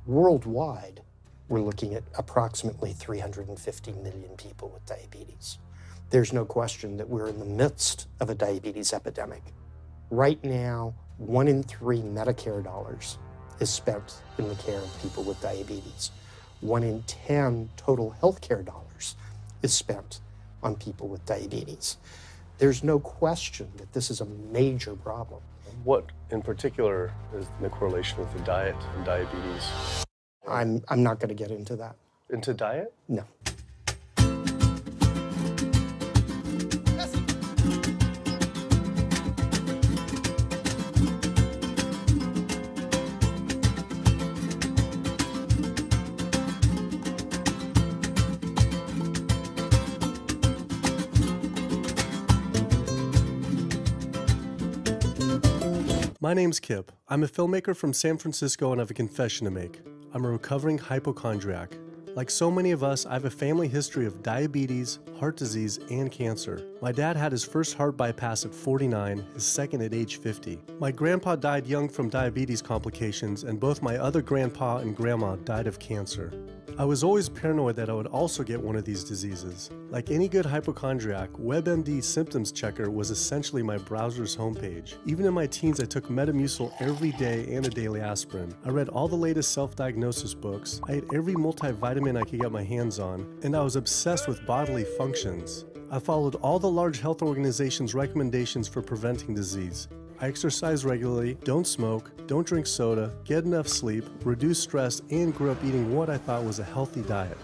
Worldwide, we're looking at approximately 350 million people with diabetes. There's no question that we're in the midst of a diabetes epidemic. Right now, 1 in 3 Medicare dollars is spent in the care of people with diabetes. 1 in 10 total healthcare dollars is spent on people with diabetes. There's no question that this is a major problem. What in particular is the correlation with the diet and diabetes? I'm not going to get into that. Into diet? No. My name's Kip. I'm a filmmaker from San Francisco and I have a confession to make. I'm a recovering hypochondriac. Like so many of us, I have a family history of diabetes, heart disease, and cancer. My dad had his first heart bypass at 49, his second at age 50. My grandpa died young from diabetes complications, and both my other grandpa and grandma died of cancer. I was always paranoid that I would also get one of these diseases. Like any good hypochondriac, WebMD Symptoms Checker was essentially my browser's homepage. Even in my teens, I took Metamucil every day and a daily aspirin. I read all the latest self-diagnosis books, I ate every multivitamin I could get my hands on, and I was obsessed with bodily functions. I followed all the large health organizations' recommendations for preventing disease. I exercise regularly, don't smoke, don't drink soda, get enough sleep, reduce stress, and grew up eating what I thought was a healthy diet.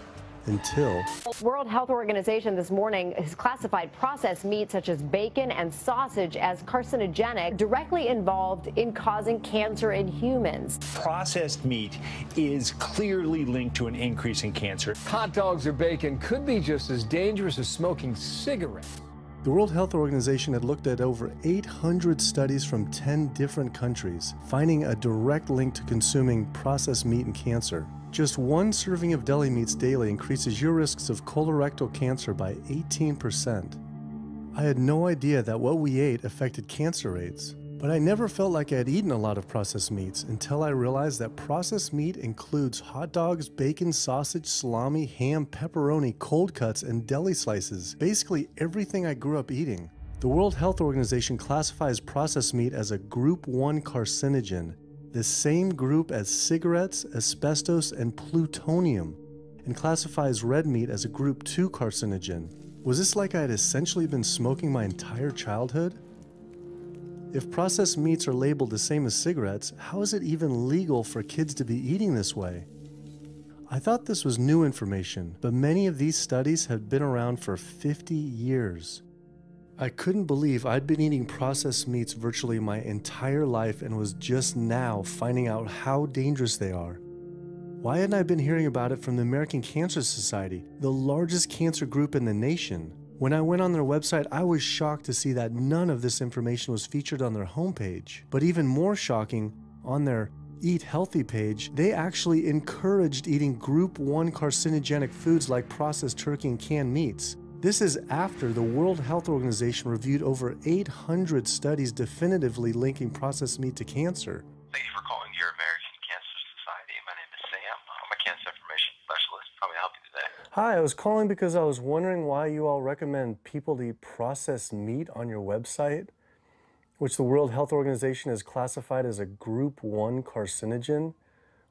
Until... World Health Organization this morning has classified processed meat such as bacon and sausage as carcinogenic, directly involved in causing cancer in humans. Processed meat is clearly linked to an increase in cancer. Hot dogs or bacon could be just as dangerous as smoking cigarettes. The World Health Organization had looked at over 800 studies from 10 different countries, finding a direct link to consuming processed meat and cancer. Just one serving of deli meats daily increases your risks of colorectal cancer by 18%. I had no idea that what we ate affected cancer rates, but I never felt like I had eaten a lot of processed meats until I realized that processed meat includes hot dogs, bacon, sausage, salami, ham, pepperoni, cold cuts, and deli slices, basically everything I grew up eating. The World Health Organization classifies processed meat as a Group 1 carcinogen, the same group as cigarettes, asbestos, and plutonium, and classifies red meat as a Group 2 carcinogen. Was this like I had essentially been smoking my entire childhood? If processed meats are labeled the same as cigarettes, how is it even legal for kids to be eating this way? I thought this was new information, but many of these studies have been around for 50 years. I couldn't believe I'd been eating processed meats virtually my entire life and was just now finding out how dangerous they are. Why hadn't I been hearing about it from the American Cancer Society, the largest cancer group in the nation? When I went on their website, I was shocked to see that none of this information was featured on their homepage. But even more shocking, on their Eat Healthy page, they actually encouraged eating Group 1 carcinogenic foods like processed turkey and canned meats. This is after the World Health Organization reviewed over 800 studies definitively linking processed meat to cancer. Thank you for calling your American Cancer Society. My name is Sam. I'm a cancer information specialist. How may I help you today? Hi, I was calling because I was wondering why you all recommend people to eat processed meat on your website, which the World Health Organization has classified as a Group 1 carcinogen,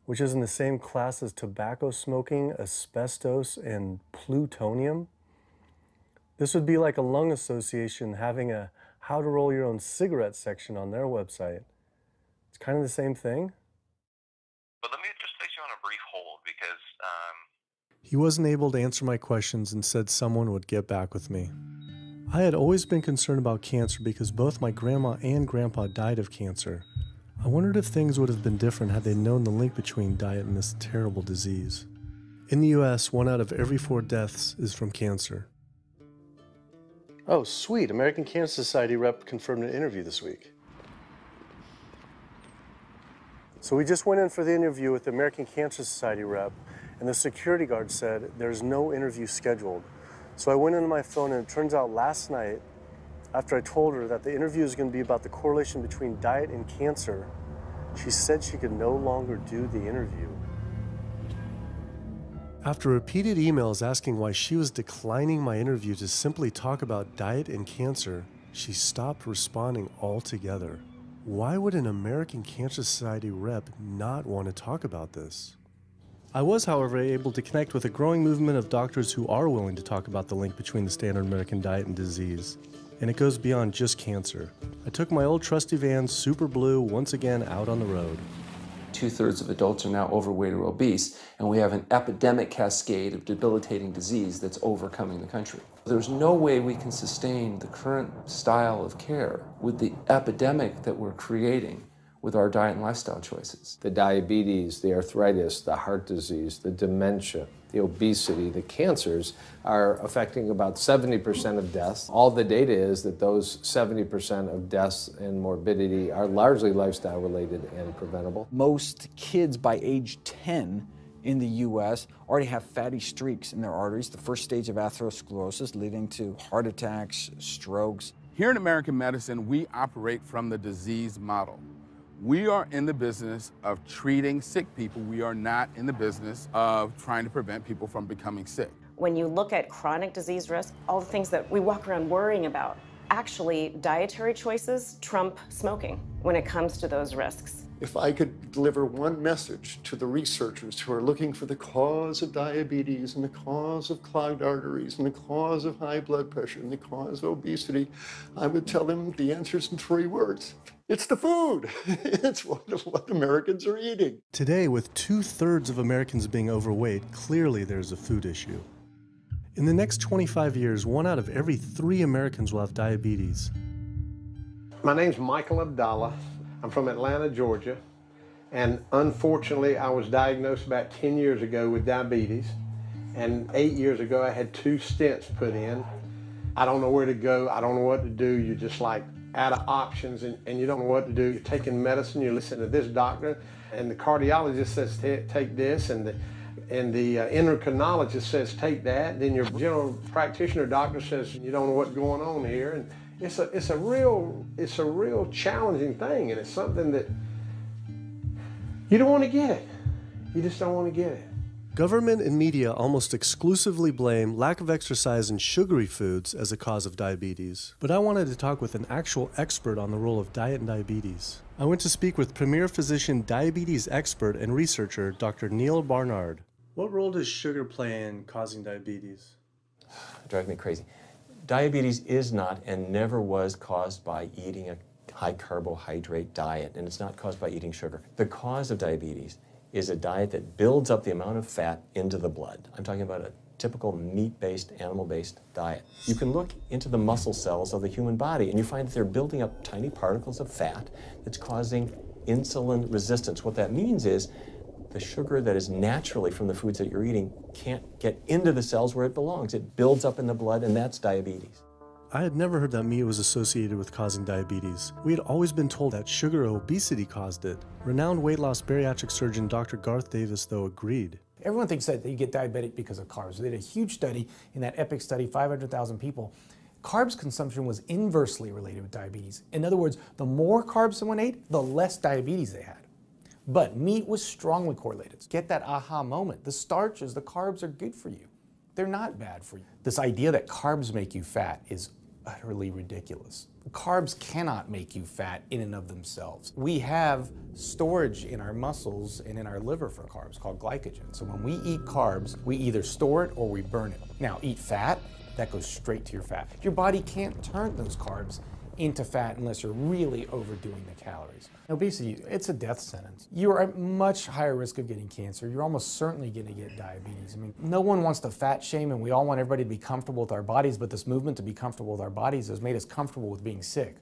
which is in the same class as tobacco smoking, asbestos, and plutonium. This would be like a lung association having a how to roll your own cigarette section on their website. It's kind of the same thing. But let me just place you on a brief hold because He wasn't able to answer my questions and said someone would get back with me. I had always been concerned about cancer because both my grandma and grandpa died of cancer. I wondered if things would have been different had they known the link between diet and this terrible disease. In the US, 1 out of every 4 deaths is from cancer. Oh, sweet. American Cancer Society rep confirmed an interview this week. So we just went in for the interview with the American Cancer Society rep, and the security guard said there's no interview scheduled. So I went into my phone, and it turns out last night, after I told her that the interview is going to be about the correlation between diet and cancer, she said she could no longer do the interview. After repeated emails asking why she was declining my interview to simply talk about diet and cancer, she stopped responding altogether. Why would an American Cancer Society rep not want to talk about this? I was, however, able to connect with a growing movement of doctors who are willing to talk about the link between the standard American diet and disease. And it goes beyond just cancer. I took my old trusty van, Super Blue, once again out on the road. 2/3 of adults are now overweight or obese, and we have an epidemic cascade of debilitating disease that's overcoming the country. There's no way we can sustain the current style of care with the epidemic that we're creating with our diet and lifestyle choices. The diabetes, the arthritis, the heart disease, the dementia, the obesity, the cancers are affecting about 70% of deaths. All the data is that those 70% of deaths and morbidity are largely lifestyle related and preventable. Most kids by age 10 in the U.S. already have fatty streaks in their arteries, the first stage of atherosclerosis leading to heart attacks, strokes. Here in American medicine, we operate from the disease model. We are in the business of treating sick people. We are not in the business of trying to prevent people from becoming sick. When you look at chronic disease risk, all the things that we walk around worrying about, actually dietary choices trump smoking when it comes to those risks. If I could deliver one message to the researchers who are looking for the cause of diabetes and the cause of clogged arteries and the cause of high blood pressure and the cause of obesity, I would tell them the answer's in 3 words. It's the food. It's what Americans are eating. Today, with 2/3 of Americans being overweight, clearly there's a food issue. In the next 25 years, 1 out of every 3 Americans will have diabetes. My name's Michael Abdallah. I'm from Atlanta, Georgia, and unfortunately I was diagnosed about 10 years ago with diabetes, and 8 years ago I had 2 stents put in. I don't know where to go, I don't know what to do, you're just like out of options and you don't know what to do. You're taking medicine, you're listening to this doctor, and the cardiologist says take this, and the endocrinologist says take that, then your general practitioner doctor says you don't know what's going on here. And it's a real challenging thing, and it's something that you don't want to get. You just don't want to get it. Government and media almost exclusively blame lack of exercise and sugary foods as a cause of diabetes. But I wanted to talk with an actual expert on the role of diet and diabetes. I went to speak with premier physician, diabetes expert, and researcher, Dr. Neil Barnard. What role does sugar play in causing diabetes? It drives me crazy. Diabetes is not and never was caused by eating a high carbohydrate diet, and it's not caused by eating sugar. The cause of diabetes is a diet that builds up the amount of fat into the blood. I'm talking about a typical meat-based, animal-based diet. You can look into the muscle cells of the human body and you find that they're building up tiny particles of fat that's causing insulin resistance. What that means is the sugar that is naturally from the foods that you're eating can't get into the cells where it belongs. It builds up in the blood, and that's diabetes. I had never heard that meat was associated with causing diabetes. We had always been told that sugar or obesity caused it. Renowned weight loss bariatric surgeon Dr. Garth Davis, though, agreed. Everyone thinks that you get diabetic because of carbs. They did a huge study in that EPIC study, 500,000 people. Carbs consumption was inversely related with diabetes. In other words, the more carbs someone ate, the less diabetes they had. But meat was strongly correlated. Get that aha moment. The starches, the carbs are good for you. They're not bad for you. This idea that carbs make you fat is utterly ridiculous. Carbs cannot make you fat in and of themselves. We have storage in our muscles and in our liver for carbs called glycogen. So when we eat carbs, we either store it or we burn it. Now, eat fat, that goes straight to your fat. Your body can't turn those carbs into fat unless you're really overdoing the calories. Obesity, it's a death sentence. You're at much higher risk of getting cancer. You're almost certainly going to get diabetes. I mean, no one wants to fat shame, and we all want everybody to be comfortable with our bodies, but this movement to be comfortable with our bodies has made us comfortable with being sick,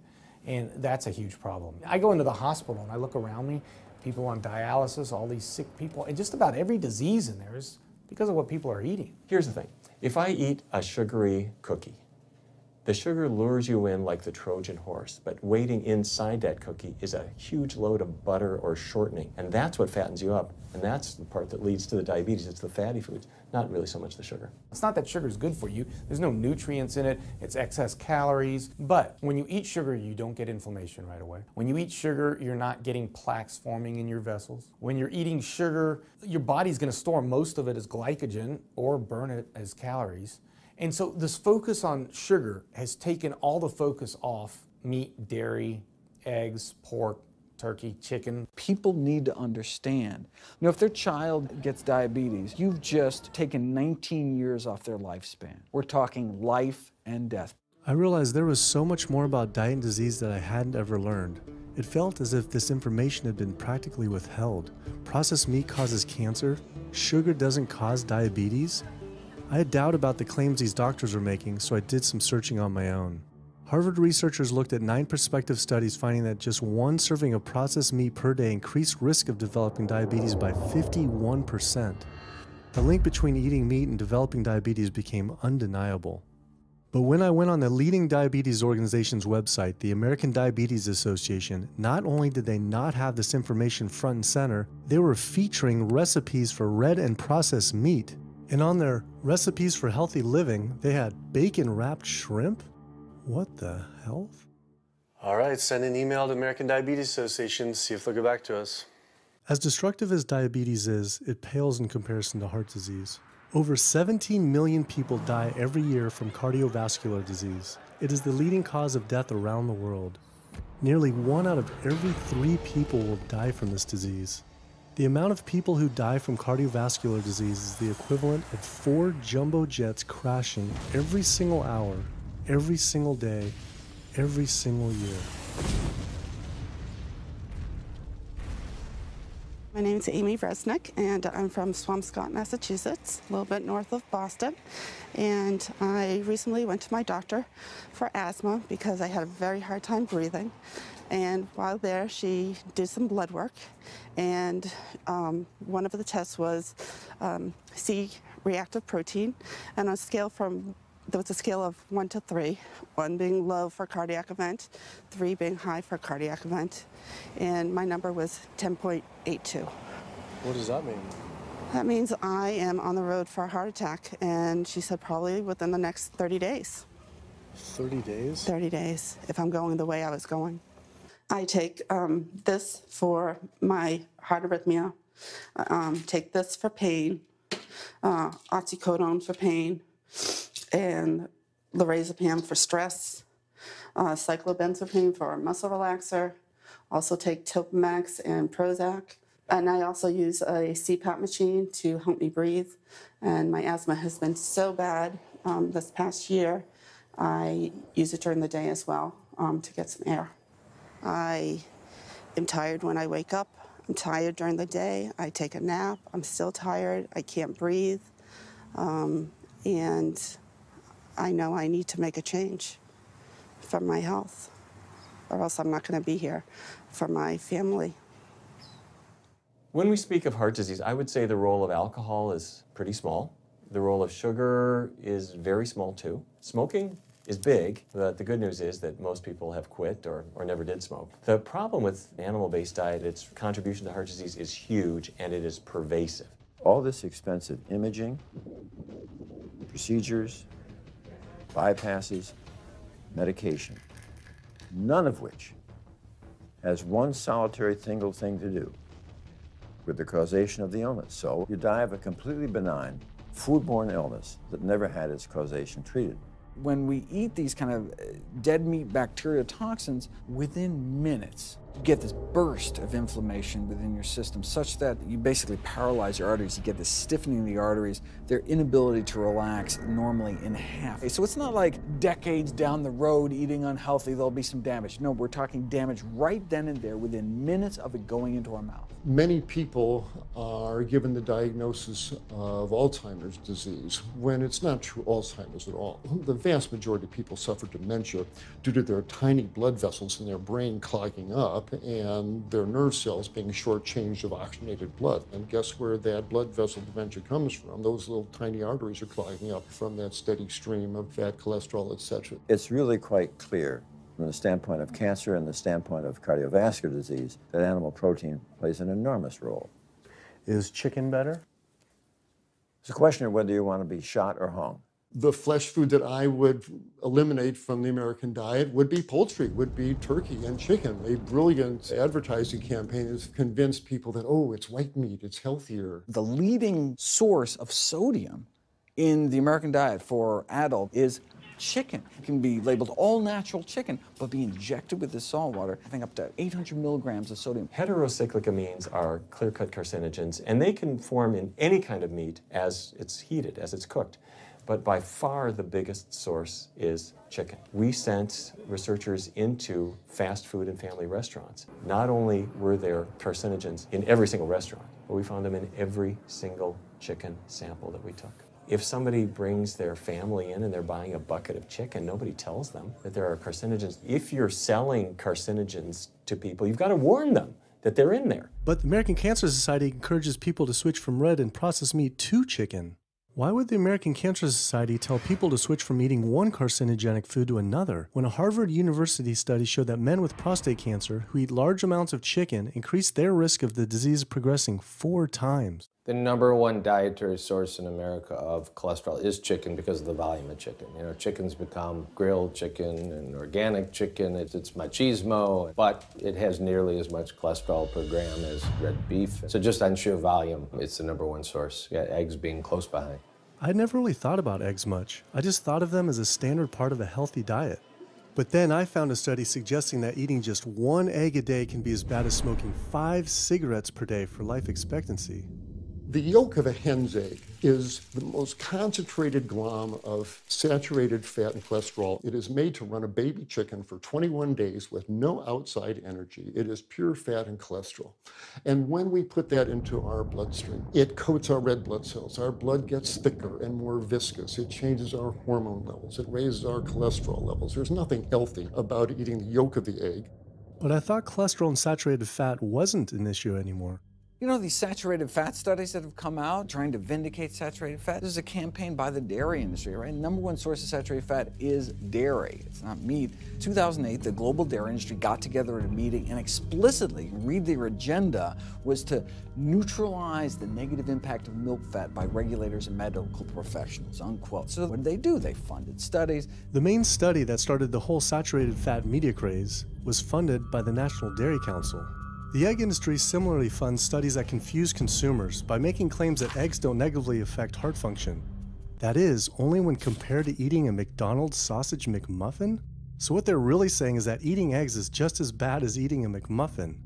and that's a huge problem. I go into the hospital and I look around me, people on dialysis, all these sick people, and just about every disease in there is because of what people are eating. Here's the thing. If I eat a sugary cookie, The sugar lures you in like the Trojan horse, but waiting inside that cookie is a huge load of butter or shortening, and that's what fattens you up, and that's the part that leads to the diabetes. It's the fatty foods, not really so much the sugar. It's not that sugar is good for you. There's no nutrients in it. It's excess calories. But when you eat sugar, you don't get inflammation right away. When you eat sugar, you're not getting plaques forming in your vessels. When you're eating sugar, your body's going to store most of it as glycogen or burn it as calories. And so this focus on sugar has taken all the focus off meat, dairy, eggs, pork, turkey, chicken. People need to understand, if their child gets diabetes, you've just taken 19 years off their lifespan. We're talking life and death. I realized there was so much more about diet and disease that I hadn't ever learned. It felt as if this information had been practically withheld. Processed meat causes cancer. Sugar doesn't cause diabetes. I had doubt about the claims these doctors were making, so I did some searching on my own. Harvard researchers looked at 9 prospective studies finding that just one serving of processed meat per day increased risk of developing diabetes by 51%. The link between eating meat and developing diabetes became undeniable. But when I went on the leading diabetes organization's website, the American Diabetes Association, not only did they not have this information front and center, they were featuring recipes for red and processed meat. And on their recipes for healthy living, they had bacon-wrapped shrimp? What the hell? All right, send an email to American Diabetes Association, see if they'll get back to us. As destructive as diabetes is, it pales in comparison to heart disease. Over 17 million people die every year from cardiovascular disease. It is the leading cause of death around the world. Nearly 1 out of every 3 people will die from this disease. The amount of people who die from cardiovascular disease is the equivalent of 4 jumbo jets crashing every single hour, every single day, every single year. My name is Amy Resnick, and I'm from Swampscott, Massachusetts, a little bit north of Boston. And I recently went to my doctor for asthma because I had a very hard time breathing. And while there, she did some blood work, and one of the tests was C-reactive protein, and on a scale there was a scale of 1 to 3, 1 being low for cardiac event, 3 being high for cardiac event, and my number was 10.82. What does that mean? That means I am on the road for a heart attack, and she said probably within the next 30 days. 30 days? 30 days, if I'm going the way I was going. I take this for my heart arrhythmia, take this for pain, oxycodone for pain, and lorazepam for stress, cyclobenzaprine for a muscle relaxer, also take Topamax and Prozac, and I also use a CPAP machine to help me breathe, and my asthma has been so bad this past year, I use it during the day as well to get some air. I am tired when I wake up. I'm tired during the day. I take a nap. I'm still tired. I can't breathe. And I know I need to make a change for my health, or else I'm not going to be here for my family. When we speak of heart disease, I would say the role of alcohol is pretty small. The role of sugar is very small too. Smoking is big, but the good news is that most people have quit or never did smoke. The problem with animal-based diet, its contribution to heart disease is huge and it is pervasive. All this expensive imaging, procedures, bypasses, medication, none of which has one solitary single thing to do with the causation of the illness. So you die of a completely benign foodborne illness that never had its causation treated. When we eat these kind of dead meat bacteria toxins, within minutes, you get this burst of inflammation within your system such that you basically paralyze your arteries. You get this stiffening of the arteries, their inability to relax normally in half. So it's not like decades down the road eating unhealthy, there'll be some damage. No, we're talking damage right then and there within minutes of it going into our mouth. Many people are given the diagnosis of Alzheimer's disease when it's not true Alzheimer's at all. The vast majority of people suffer dementia due to their tiny blood vessels in their brain clogging up up and their nerve cells being shortchanged of oxygenated blood. And guess where that blood vessel dementia comes from? Those little tiny arteries are clogging up from that steady stream of fat, cholesterol, etc. It's really quite clear from the standpoint of cancer and the standpoint of cardiovascular disease that animal protein plays an enormous role. Is chicken better? It's a question of whether you want to be shot or hung. The flesh food that I would eliminate from the American diet would be poultry, would be turkey and chicken. A brilliant advertising campaign has convinced people that, oh, it's white meat, it's healthier. The leading source of sodium in the American diet for adult is chicken. It can be labeled all natural chicken, but be injected with this salt water, having up to 800 milligrams of sodium. Heterocyclic amines are clear-cut carcinogens, and they can form in any kind of meat as it's heated, as it's cooked. But by far the biggest source is chicken. We sent researchers into fast food and family restaurants. Not only were there carcinogens in every single restaurant, but we found them in every single chicken sample that we took. If somebody brings their family in and they're buying a bucket of chicken, nobody tells them that there are carcinogens. If you're selling carcinogens to people, you've got to warn them that they're in there. But the American Cancer Society encourages people to switch from red and processed meat to chicken. Why would the American Cancer Society tell people to switch from eating one carcinogenic food to another when a Harvard University study showed that men with prostate cancer who eat large amounts of chicken increased their risk of the disease progressing 4 times? The #1 dietary source in America of cholesterol is chicken because of the volume of chicken. You know, chicken's become grilled chicken and organic chicken. It's machismo, but it has nearly as much cholesterol per gram as red beef. So just on sheer volume, it's the #1 source. Yeah, eggs being close behind. I'd never really thought about eggs much. I just thought of them as a standard part of a healthy diet. But then I found a study suggesting that eating just 1 egg a day can be as bad as smoking 5 cigarettes per day for life expectancy. The yolk of a hen's egg is the most concentrated glom of saturated fat and cholesterol. It is made to run a baby chicken for 21 days with no outside energy. It is pure fat and cholesterol. And when we put that into our bloodstream, it coats our red blood cells. Our blood gets thicker and more viscous. It changes our hormone levels. It raises our cholesterol levels. There's nothing healthy about eating the yolk of the egg. But I thought cholesterol and saturated fat wasn't an issue anymore. You know, these saturated fat studies that have come out trying to vindicate saturated fat, this is a campaign by the dairy industry, right? #1 source of saturated fat is dairy. It's not meat. 2008, the global dairy industry got together at a meeting and explicitly, read their agenda, was to neutralize the negative impact of milk fat by regulators and medical professionals, unquote. So what did they do? They funded studies. The main study that started the whole saturated fat media craze was funded by the National Dairy Council. The egg industry similarly funds studies that confuse consumers by making claims that eggs don't negatively affect heart function. That is, only when compared to eating a McDonald's sausage McMuffin? So what they're really saying is that eating eggs is just as bad as eating a McMuffin.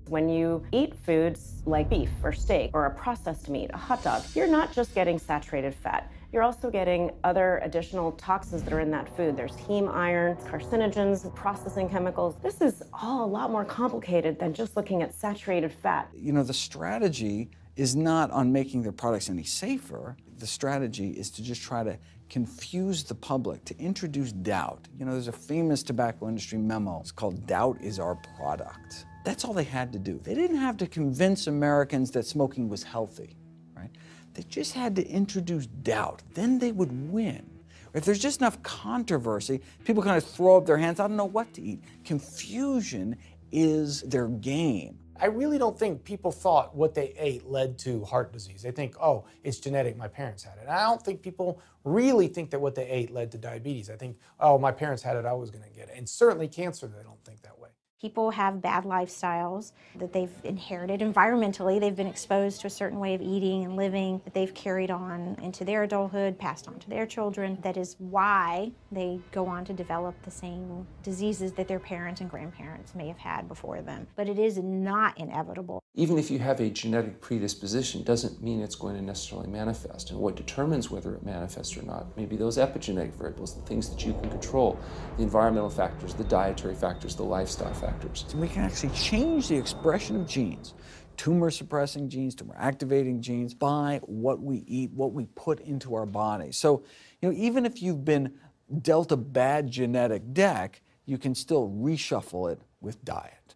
When you eat foods like beef or steak or a processed meat, a hot dog, you're not just getting saturated fat. You're also getting other additional toxins that are in that food. There's heme iron, carcinogens, processing chemicals. This is all a lot more complicated than just looking at saturated fat. You know, the strategy is not on making their products any safer. The strategy is to just try to confuse the public, to introduce doubt. You know, there's a famous tobacco industry memo. It's called "Doubt is Our Product." That's all they had to do. They didn't have to convince Americans that smoking was healthy, right? They just had to introduce doubt. Then they would win. If there's just enough controversy, people kind of throw up their hands, I don't know what to eat. Confusion is their game. I really don't think people thought what they ate led to heart disease. They think, oh, it's genetic, my parents had it. And I don't think people really think that what they ate led to diabetes. I think, oh, my parents had it, I was gonna get it. And certainly cancer, they don't think that way. People have bad lifestyles that they've inherited environmentally. They've been exposed to a certain way of eating and living that they've carried on into their adulthood, passed on to their children. That is why they go on to develop the same diseases that their parents and grandparents may have had before them. But it is not inevitable. Even if you have a genetic predisposition, doesn't mean it's going to necessarily manifest. And what determines whether it manifests or not may be those epigenetic variables, the things that you can control, the environmental factors, the dietary factors, the lifestyle factors. So we can actually change the expression of genes, tumor-suppressing genes, tumor-activating genes, by what we eat, what we put into our body. So, you know, even if you've been dealt a bad genetic deck, you can still reshuffle it with diet.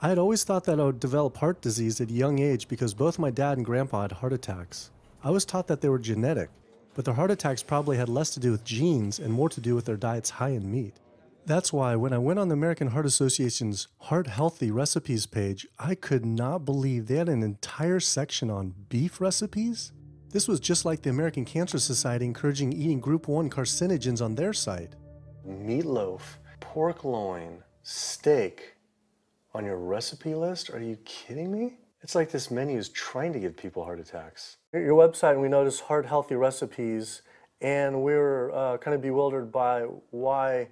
I had always thought that I would develop heart disease at a young age because both my dad and grandpa had heart attacks. I was taught that they were genetic, but their heart attacks probably had less to do with genes and more to do with their diets high in meat. That's why when I went on the American Heart Association's Heart Healthy Recipes page, I could not believe they had an entire section on beef recipes. This was just like the American Cancer Society encouraging eating Group 1 carcinogens on their site. Meatloaf, pork loin, steak on your recipe list? Are you kidding me? It's like this menu is trying to give people heart attacks. Your website, we noticed Heart Healthy Recipes, and we were kind of bewildered by why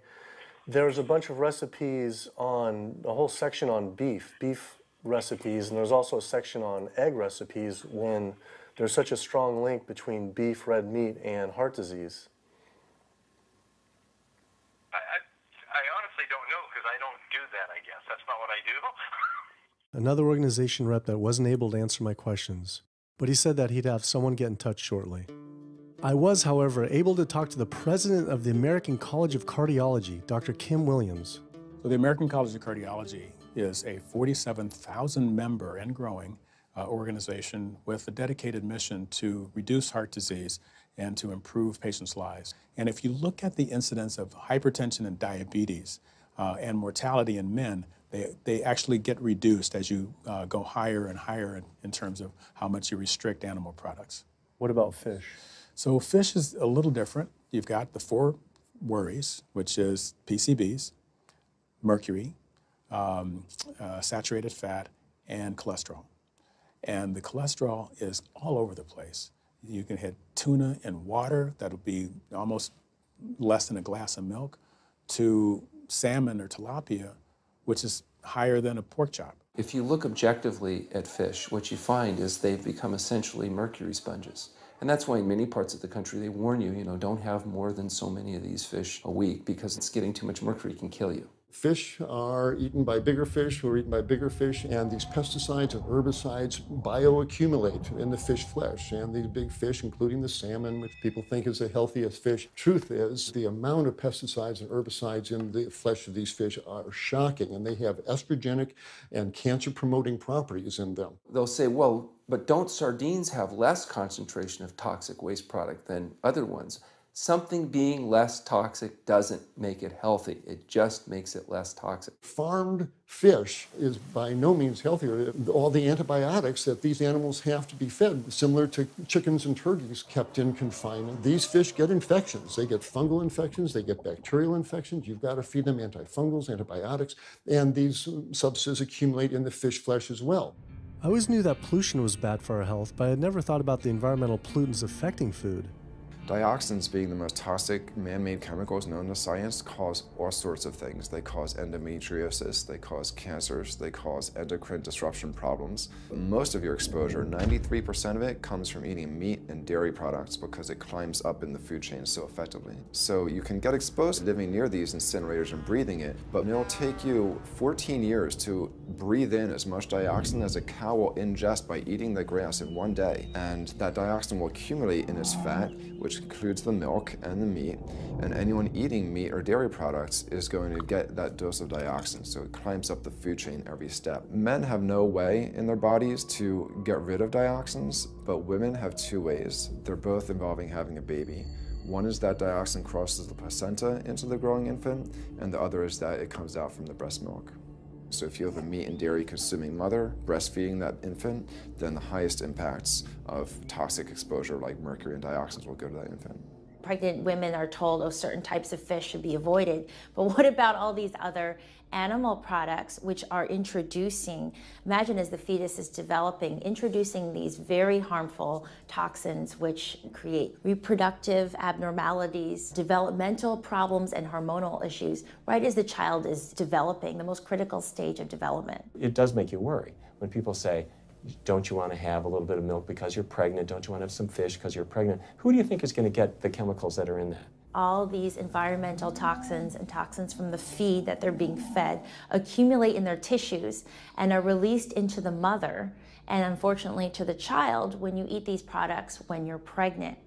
there's a bunch of recipes on, a whole section on beef recipes, and there's also a section on egg recipes when there's such a strong link between beef, red meat, and heart disease. I honestly don't know because I don't do that, I guess. That's not what I do. Another organization rep that wasn't able to answer my questions, but he said that he'd have someone get in touch shortly. I was, however, able to talk to the president of the American College of Cardiology, Dr. Kim Williams. So the American College of Cardiology is a 47,000 member and growing organization with a dedicated mission to reduce heart disease and to improve patients' lives. And if you look at the incidence of hypertension and diabetes and mortality in men, they actually get reduced as you go higher and higher in terms of how much you restrict animal products. What about fish? So fish is a little different. You've got the 4 worries, which is PCBs, mercury, saturated fat, and cholesterol. And the cholesterol is all over the place. You can hit tuna in water, that'll be almost less than a glass of milk, to salmon or tilapia, which is higher than a pork chop. If you look objectively at fish, what you find is they've become essentially mercury sponges. And that's why in many parts of the country they warn you, don't have more than so many of these fish a week because it's getting too much mercury can kill you. Fish are eaten by bigger fish who are eaten by bigger fish, and these pesticides and herbicides bioaccumulate in the fish flesh. And these big fish, including the salmon, which people think is the healthiest fish, truth is the amount of pesticides and herbicides in the flesh of these fish are shocking, and they have estrogenic and cancer-promoting properties in them. They'll say, well, but don't sardines have less concentration of toxic waste product than other ones? Something being less toxic doesn't make it healthy. It just makes it less toxic. Farmed fish is by no means healthier. All the antibiotics that these animals have to be fed, similar to chickens and turkeys kept in confinement. These fish get infections. They get fungal infections, they get bacterial infections. You've got to feed them antifungals, antibiotics, and these substances accumulate in the fish flesh as well. I always knew that pollution was bad for our health, but I had never thought about the environmental pollutants affecting food. Dioxins, being the most toxic man-made chemicals known to science, cause all sorts of things. They cause endometriosis, they cause cancers, they cause endocrine disruption problems. Most of your exposure, 93% of it, comes from eating meat and dairy products because it climbs up in the food chain so effectively. So you can get exposed to living near these incinerators and breathing it, but it'll take you 14 years to breathe in as much dioxin as a cow will ingest by eating the grass in one day. And that dioxin will accumulate in its fat, which includes the milk and the meat, and anyone eating meat or dairy products is going to get that dose of dioxin, so it climbs up the food chain every step. Men have no way in their bodies to get rid of dioxins, but women have 2 ways. They're both involving having a baby. One is that dioxin crosses the placenta into the growing infant, and the other is that it comes out from the breast milk. So if you have a meat and dairy consuming mother breastfeeding that infant, then the highest impacts of toxic exposure like mercury and dioxins will go to that infant. Pregnant women are told, oh, certain types of fish should be avoided. But what about all these other animal products which are introducing, imagine as the fetus is developing, introducing these very harmful toxins which create reproductive abnormalities, developmental problems, and hormonal issues right as the child is developing, the most critical stage of development. It does make you worry when people say, don't you want to have a little bit of milk because you're pregnant? Don't you want to have some fish because you're pregnant? Who do you think is going to get the chemicals that are in that? All these environmental toxins and toxins from the feed that they're being fed accumulate in their tissues and are released into the mother and unfortunately to the child when you eat these products when you're pregnant.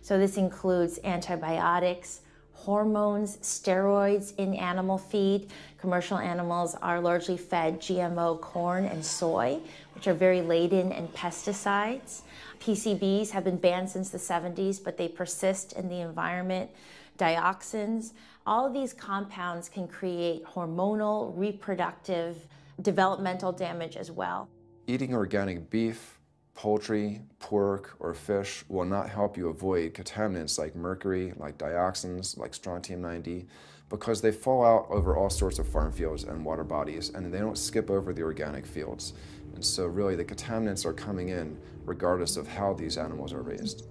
So this includes antibiotics, hormones, steroids in animal feed. Commercial animals are largely fed GMO corn and soy, which are very laden in pesticides. PCBs have been banned since the 70s, but they persist in the environment. Dioxins, all of these compounds can create hormonal, reproductive, developmental damage as well. Eating organic beef, poultry, pork, or fish will not help you avoid contaminants like mercury, like dioxins, like strontium-90, because they fall out over all sorts of farm fields and water bodies, and they don't skip over the organic fields. And so really the contaminants are coming in regardless of how these animals are raised.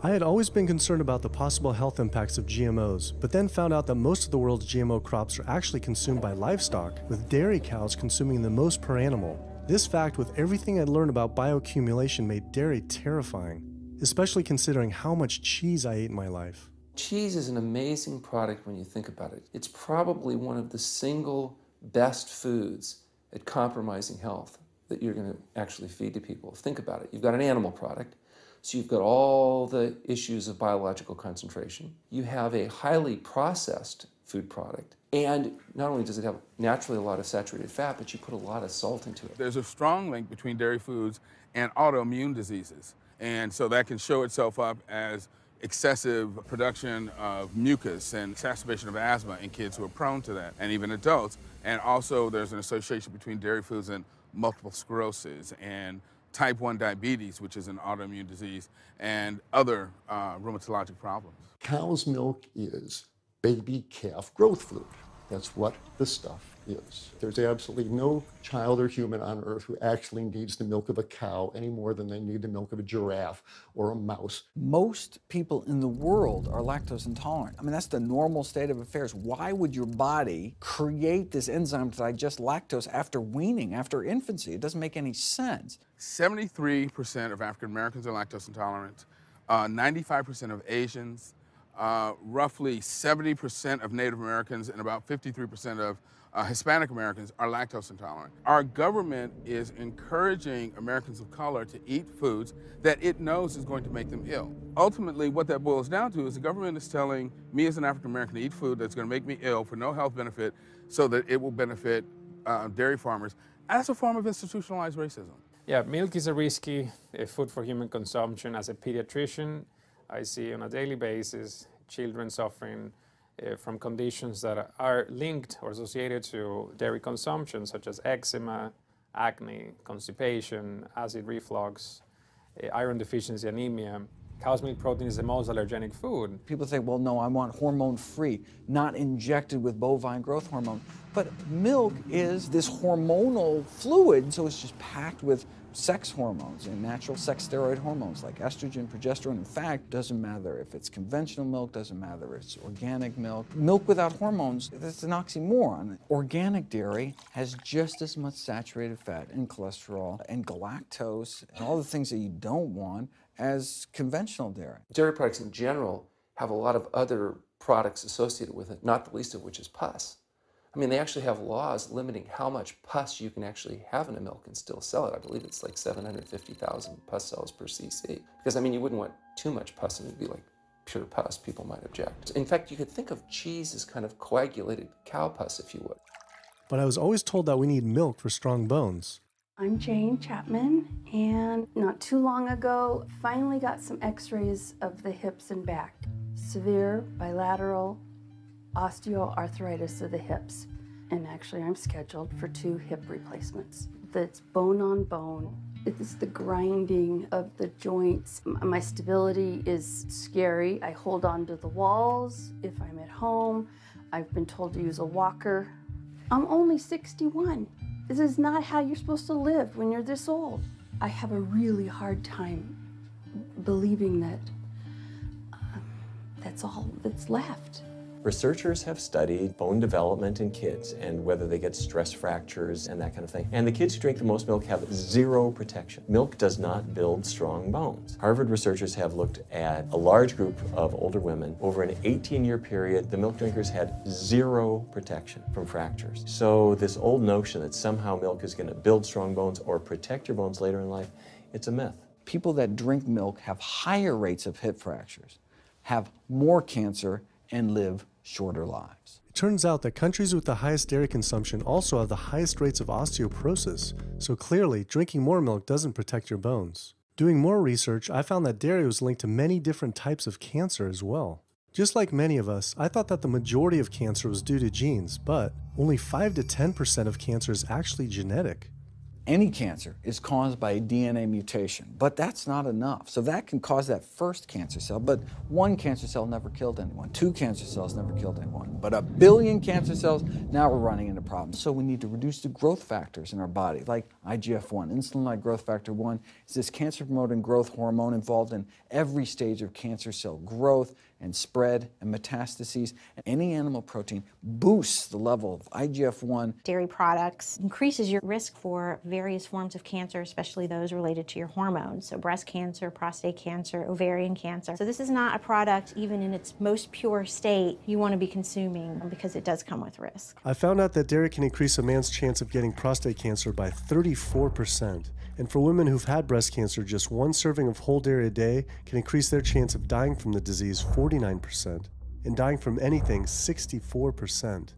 I had always been concerned about the possible health impacts of GMOs, but then found out that most of the world's GMO crops are actually consumed by livestock, with dairy cows consuming the most per animal. This fact, with everything I'd learned about bioaccumulation, made dairy terrifying, especially considering how much cheese I ate in my life. Cheese is an amazing product when you think about it. It's probably one of the single best foods at compromising health that you're going to actually feed to people. Think about it. You've got an animal product, so you've got all the issues of biological concentration. You have a highly processed food product, and not only does it have naturally a lot of saturated fat, but you put a lot of salt into it. There's a strong link between dairy foods and autoimmune diseases, and so that can show itself up as excessive production of mucus and exacerbation of asthma in kids who are prone to that, and even adults. And also there's an association between dairy foods and multiple sclerosis and type 1 diabetes, which is an autoimmune disease, and other rheumatologic problems. Cow's milk is baby calf growth fluid. That's what the stuff is. There's absolutely no child or human on earth who actually needs the milk of a cow any more than they need the milk of a giraffe or a mouse. Most people in the world are lactose intolerant. I mean, that's the normal state of affairs. Why would your body create this enzyme to digest lactose after weaning, after infancy? It doesn't make any sense. 73% of African Americans are lactose intolerant, 95% of Asians, roughly 70% of Native Americans, and about 53% of Hispanic Americans are lactose intolerant. Our government is encouraging Americans of color to eat foods that it knows is going to make them ill. Ultimately, what that boils down to is the government is telling me as an African American to eat food that's going to make me ill for no health benefit so that it will benefit dairy farmers. That's a form of institutionalized racism. Yeah, milk is a risky food for human consumption. As a pediatrician, I see on a daily basis children suffering from conditions that are linked or associated to dairy consumption, such as eczema, acne, constipation, acid reflux, iron deficiency, anemia. Cow's milk protein is the most allergenic food. People say, well, no, I want hormone-free, not injected with bovine growth hormone. But milk is this hormonal fluid, so it's just packed with sex hormones and natural sex steroid hormones like estrogen, progesterone. In fact, doesn't matter if it's conventional milk, doesn't matter if it's organic milk. Milk without hormones, that's an oxymoron. Organic dairy has just as much saturated fat and cholesterol and galactose and all the things that you don't want as conventional dairy. Dairy products in general have a lot of other products associated with it, not the least of which is pus. I mean, they actually have laws limiting how much pus you can actually have in a milk and still sell it. I believe it's like 750,000 pus cells per cc. Because, I mean, you wouldn't want too much pus and it'd be like pure pus. People might object. In fact, you could think of cheese as kind of coagulated cow pus, if you would. But I was always told that we need milk for strong bones. I'm Jane Chapman, and not too long ago, finally got some x-rays of the hips and back. Severe bilateral osteoarthritis of the hips. And actually, I'm scheduled for 2 hip replacements. That's bone on bone. It's the grinding of the joints. My stability is scary. I hold on to the walls if I'm at home. I've been told to use a walker. I'm only 61. This is not how you're supposed to live when you're this old. I have a really hard time believing that that's all that's left. Researchers have studied bone development in kids and whether they get stress fractures and that kind of thing. And the kids who drink the most milk have 0 protection. Milk does not build strong bones. Harvard researchers have looked at a large group of older women. Over an 18-year period, the milk drinkers had 0 protection from fractures. So this old notion that somehow milk is going to build strong bones or protect your bones later in life, it's a myth. People that drink milk have higher rates of hip fractures, have more cancer, and live shorter lives. It turns out that countries with the highest dairy consumption also have the highest rates of osteoporosis, so clearly drinking more milk doesn't protect your bones. Doing more research, I found that dairy was linked to many different types of cancer as well. Just like many of us, I thought that the majority of cancer was due to genes, but only 5 to 10% of cancer is actually genetic. Any cancer is caused by a DNA mutation, but that's not enough. So that can cause that first cancer cell, but one cancer cell never killed anyone. 2 cancer cells never killed anyone. But 1 billion cancer cells, now we're running into problems. So we need to reduce the growth factors in our body, like IGF-1. Insulin-like growth factor 1 is this cancer-promoting growth hormone involved in every stage of cancer cell growth and spread and metastases. Any animal protein boosts the level of IGF-1. Dairy products increases your risk for various forms of cancer, especially those related to your hormones. So breast cancer, prostate cancer, ovarian cancer. So this is not a product, even in its most pure state, you want to be consuming because it does come with risk. I found out that dairy can increase a man's chance of getting prostate cancer by 34%. And for women who've had breast cancer, just 1 serving of whole dairy a day can increase their chance of dying from the disease 49%, and dying from anything 64%.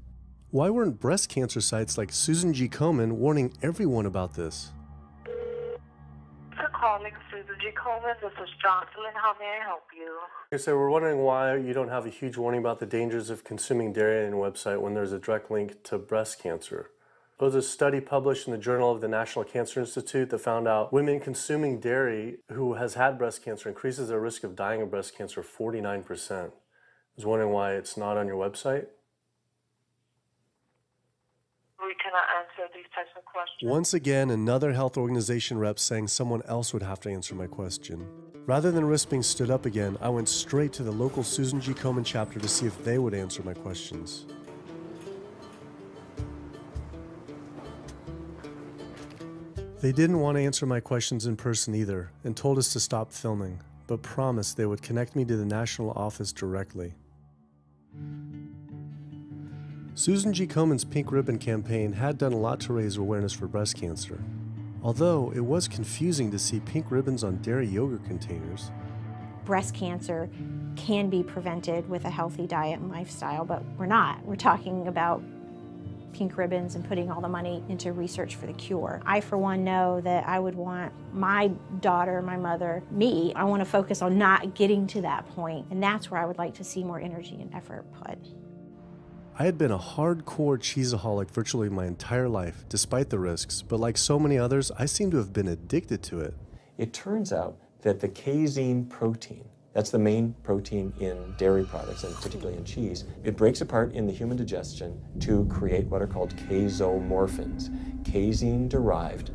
Why weren't breast cancer sites like Susan G. Komen warning everyone about this? For calling Susan G. Komen, this is Jocelyn. How may I help you? Okay, so we're wondering why you don't have a huge warning about the dangers of consuming dairy on your website when there's a direct link to breast cancer. There was a study published in the Journal of the National Cancer Institute that found out women consuming dairy who has had breast cancer increases their risk of dying of breast cancer 49%. I was wondering why it's not on your website. We cannot answer these types of questions. Once again, another health organization rep saying someone else would have to answer my question. Rather than risk being stood up again, I went straight to the local Susan G. Komen chapter to see if they would answer my questions. They didn't want to answer my questions in person either, and told us to stop filming, but promised they would connect me to the national office directly. Susan G. Komen's Pink Ribbon campaign had done a lot to raise awareness for breast cancer, although it was confusing to see pink ribbons on dairy yogurt containers. Breast cancer can be prevented with a healthy diet and lifestyle, but we're not. We're talking about pink ribbons and putting all the money into research for the cure. I, for one, know that I would want my daughter, my mother, me, I want to focus on not getting to that point, and that's where I would like to see more energy and effort put. I had been a hardcore cheeseaholic virtually my entire life, despite the risks, but like so many others, I seem to have been addicted to it. It turns out that the casein protein, that's the main protein in dairy products, and particularly in cheese, it breaks apart in the human digestion to create what are called casomorphins, casein-derived,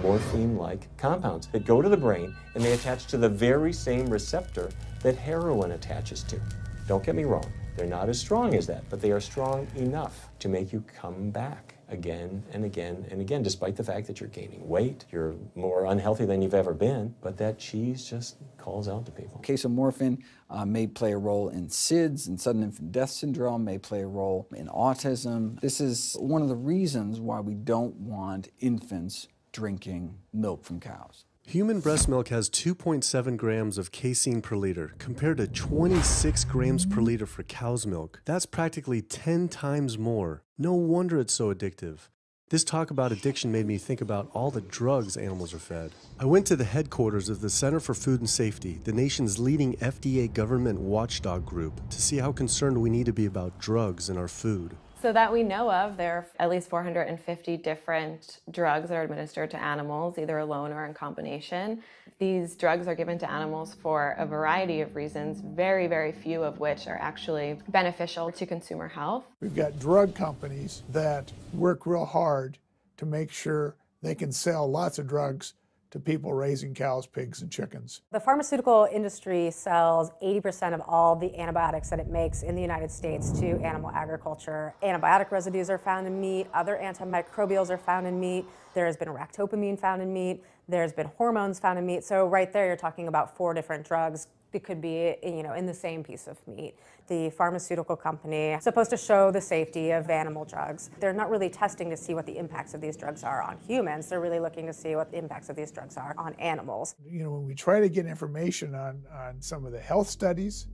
morphine-like compounds that go to the brain, and they attach to the very same receptor that heroin attaches to. Don't get me wrong, they're not as strong as that, but they are strong enough to make you come back again and again and again, despite the fact that you're gaining weight, you're more unhealthy than you've ever been, but that cheese just calls out to people. Casomorphin may play a role in SIDS, and sudden infant death syndrome, may play a role in autism. This is one of the reasons why we don't want infants drinking milk from cows. Human breast milk has 2.7 grams of casein per liter, compared to 26 grams per liter for cow's milk. That's practically 10 times more. No wonder it's so addictive. This talk about addiction made me think about all the drugs animals are fed. I went to the headquarters of the Center for Food and Safety, the nation's leading FDA government watchdog group, to see how concerned we need to be about drugs in our food. So that we know of, there are at least 450 different drugs that are administered to animals, either alone or in combination. These drugs are given to animals for a variety of reasons, very, very few of which are actually beneficial to consumer health. We've got drug companies that work real hard to make sure they can sell lots of drugs to people raising cows, pigs, and chickens. The pharmaceutical industry sells 80% of all the antibiotics that it makes in the United States to animal agriculture. Antibiotic residues are found in meat, other antimicrobials are found in meat, there has been ractopamine found in meat, there's been hormones found in meat. So right there you're talking about 4 different drugs that could be, in the same piece of meat. The pharmaceutical company is supposed to show the safety of animal drugs. They're not really testing to see what the impacts of these drugs are on humans. They're really looking to see what the impacts of these drugs are on animals. When we try to get information on some of the health studies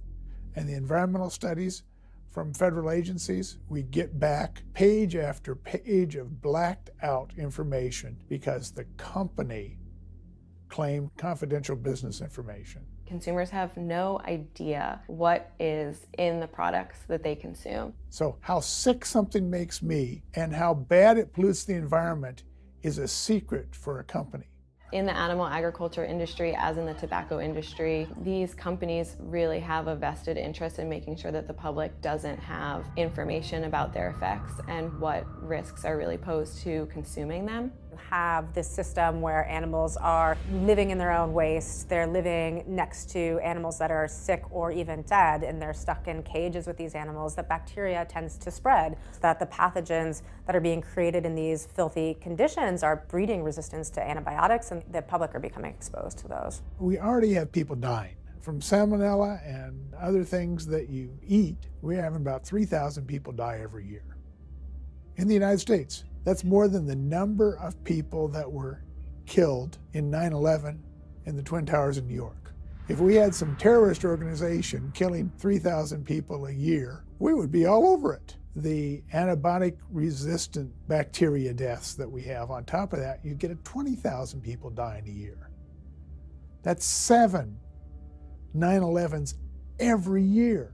and the environmental studies, from federal agencies, we get back page after page of blacked out information because the company claimed confidential business information. Consumers have no idea what is in the products that they consume. So how sick something makes me and how bad it pollutes the environment is a secret for a company. In the animal agriculture industry, as in the tobacco industry, these companies really have a vested interest in making sure that the public doesn't have information about their effects and what risks are really posed to consuming them. Have this system where animals are living in their own waste, they're living next to animals that are sick or even dead, and they're stuck in cages with these animals, that bacteria tends to spread, so that the pathogens that are being created in these filthy conditions are breeding resistance to antibiotics, and the public are becoming exposed to those. We already have people dying from salmonella and other things that you eat. We're having about 3,000 people die every year in the United States. That's more than the number of people that were killed in 9/11 in the Twin Towers in New York. If we had some terrorist organization killing 3,000 people a year, we would be all over it. The antibiotic-resistant bacteria deaths that we have, on top of that, you get 20,000 people dying a year. That's 7 9/11s every year.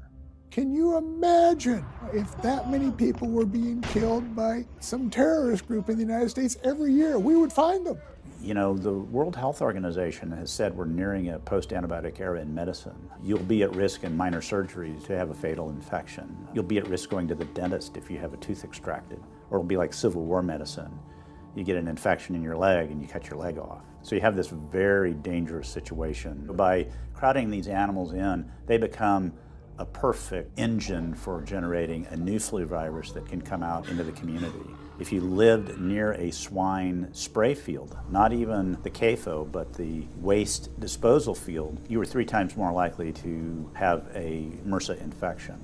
Can you imagine if that many people were being killed by some terrorist group in the United States every year? We would find them. You know, the World Health Organization has said we're nearing a post-antibiotic era in medicine. You'll be at risk in minor surgeries to have a fatal infection. You'll be at risk going to the dentist if you have a tooth extracted. Or it'll be like Civil War medicine. You get an infection in your leg and you cut your leg off. So you have this very dangerous situation. By crowding these animals in, they become a perfect engine for generating a new flu virus that can come out into the community. If you lived near a swine spray field, not even the CAFO, but the waste disposal field, you were 3 times more likely to have a MRSA infection.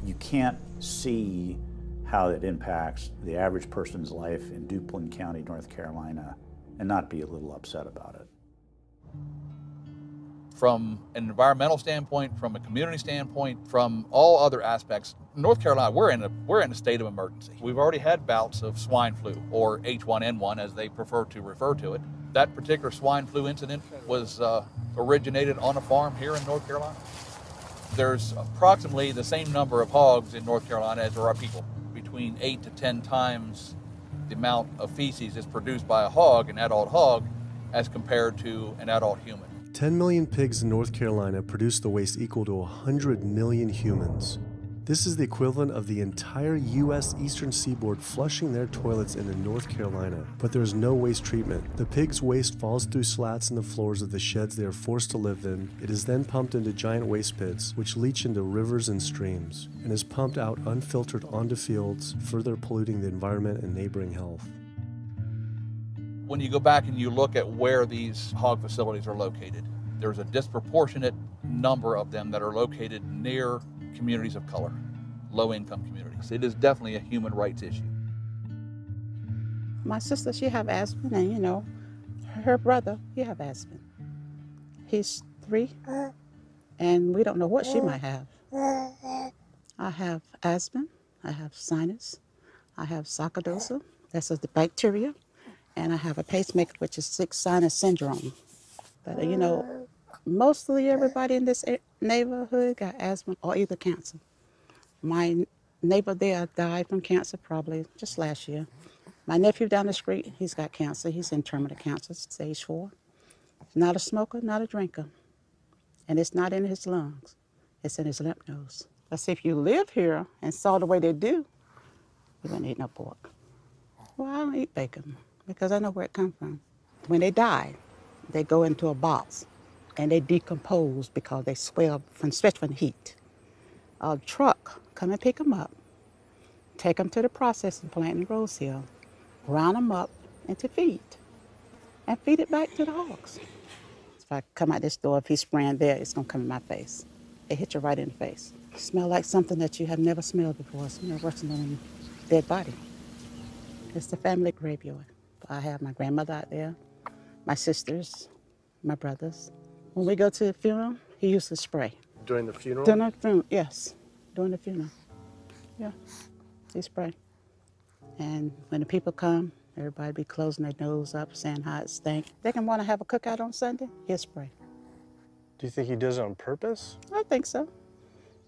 You can't see how it impacts the average person's life in Duplin County, North Carolina, and not be a little upset about it. From an environmental standpoint, from a community standpoint, from all other aspects, North Carolina, we're in a state of emergency. We've already had bouts of swine flu, or H1N1 as they prefer to refer to it. That particular swine flu incident was originated on a farm here in North Carolina. There's approximately the same number of hogs in North Carolina as there are people. Between 8 to 10 times the amount of feces is produced by a hog, an adult hog, as compared to an adult human. 10 million pigs in North Carolina produce the waste equal to 100 million humans. This is the equivalent of the entire U.S. eastern seaboard flushing their toilets into North Carolina. But there is no waste treatment. The pigs' waste falls through slats in the floors of the sheds they are forced to live in. It is then pumped into giant waste pits, which leach into rivers and streams, and is pumped out unfiltered onto fields, further polluting the environment and neighboring health. When you go back and you look at where these hog facilities are located, there's a disproportionate number of them that are located near communities of color, low-income communities. It is definitely a human rights issue. My sister, she have asthma, and you know, her brother, he have asthma. He's 3, and we don't know what she might have. I have asthma, I have sinus, I have sarcoidosis, that's the bacteria, and I have a pacemaker, which is 6 sinus syndrome. But you know, mostly everybody in this neighborhood got asthma or either cancer. My neighbor there died from cancer probably just last year. My nephew down the street, he's got cancer. He's in terminal cancer, stage 4. Not a smoker, not a drinker. And it's not in his lungs. It's in his lymph nodes. But see, if you live here and saw the way they do, you wouldn't eat no pork. Well, I don't eat bacon because I know where it comes from. When they die, they go into a box and they decompose because they swell especially from the heat. A truck come and pick them up, take them to the processing plant in Rose Hill, ground them up into feed, and feed it back to the hogs. If I come out this door, if he's spraying there, it's gonna come in my face. It hit you right in the face. It smells like something that you have never smelled before. It smells worse than a dead body. It's the family graveyard. I have my grandmother out there, my sisters, my brothers. When we go to the funeral, he used to spray. During the funeral? During the funeral, yes, during the funeral. Yeah, he spray. And when the people come, everybody be closing their nose up, saying how it stank. They can want to have a cookout on Sunday, he'll spray. Do you think he does it on purpose? I think so,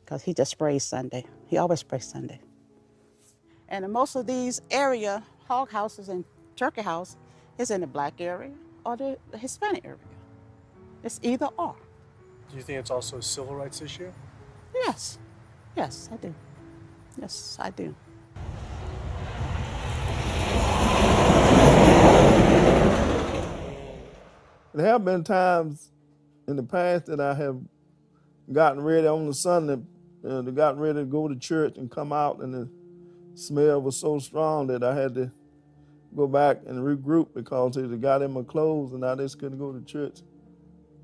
because he just sprays Sunday. He always sprays Sunday. And in most of these area, hog houses and turkey house is in the black area or the Hispanic area. It's either or. Do you think it's also a civil rights issue? Yes, yes, I do. Yes, I do. There have been times in the past that I have gotten ready on the Sunday, gotten ready to go to church and come out, and the smell was so strong that I had to go back and regroup because it got in my clothes and I just couldn't go to church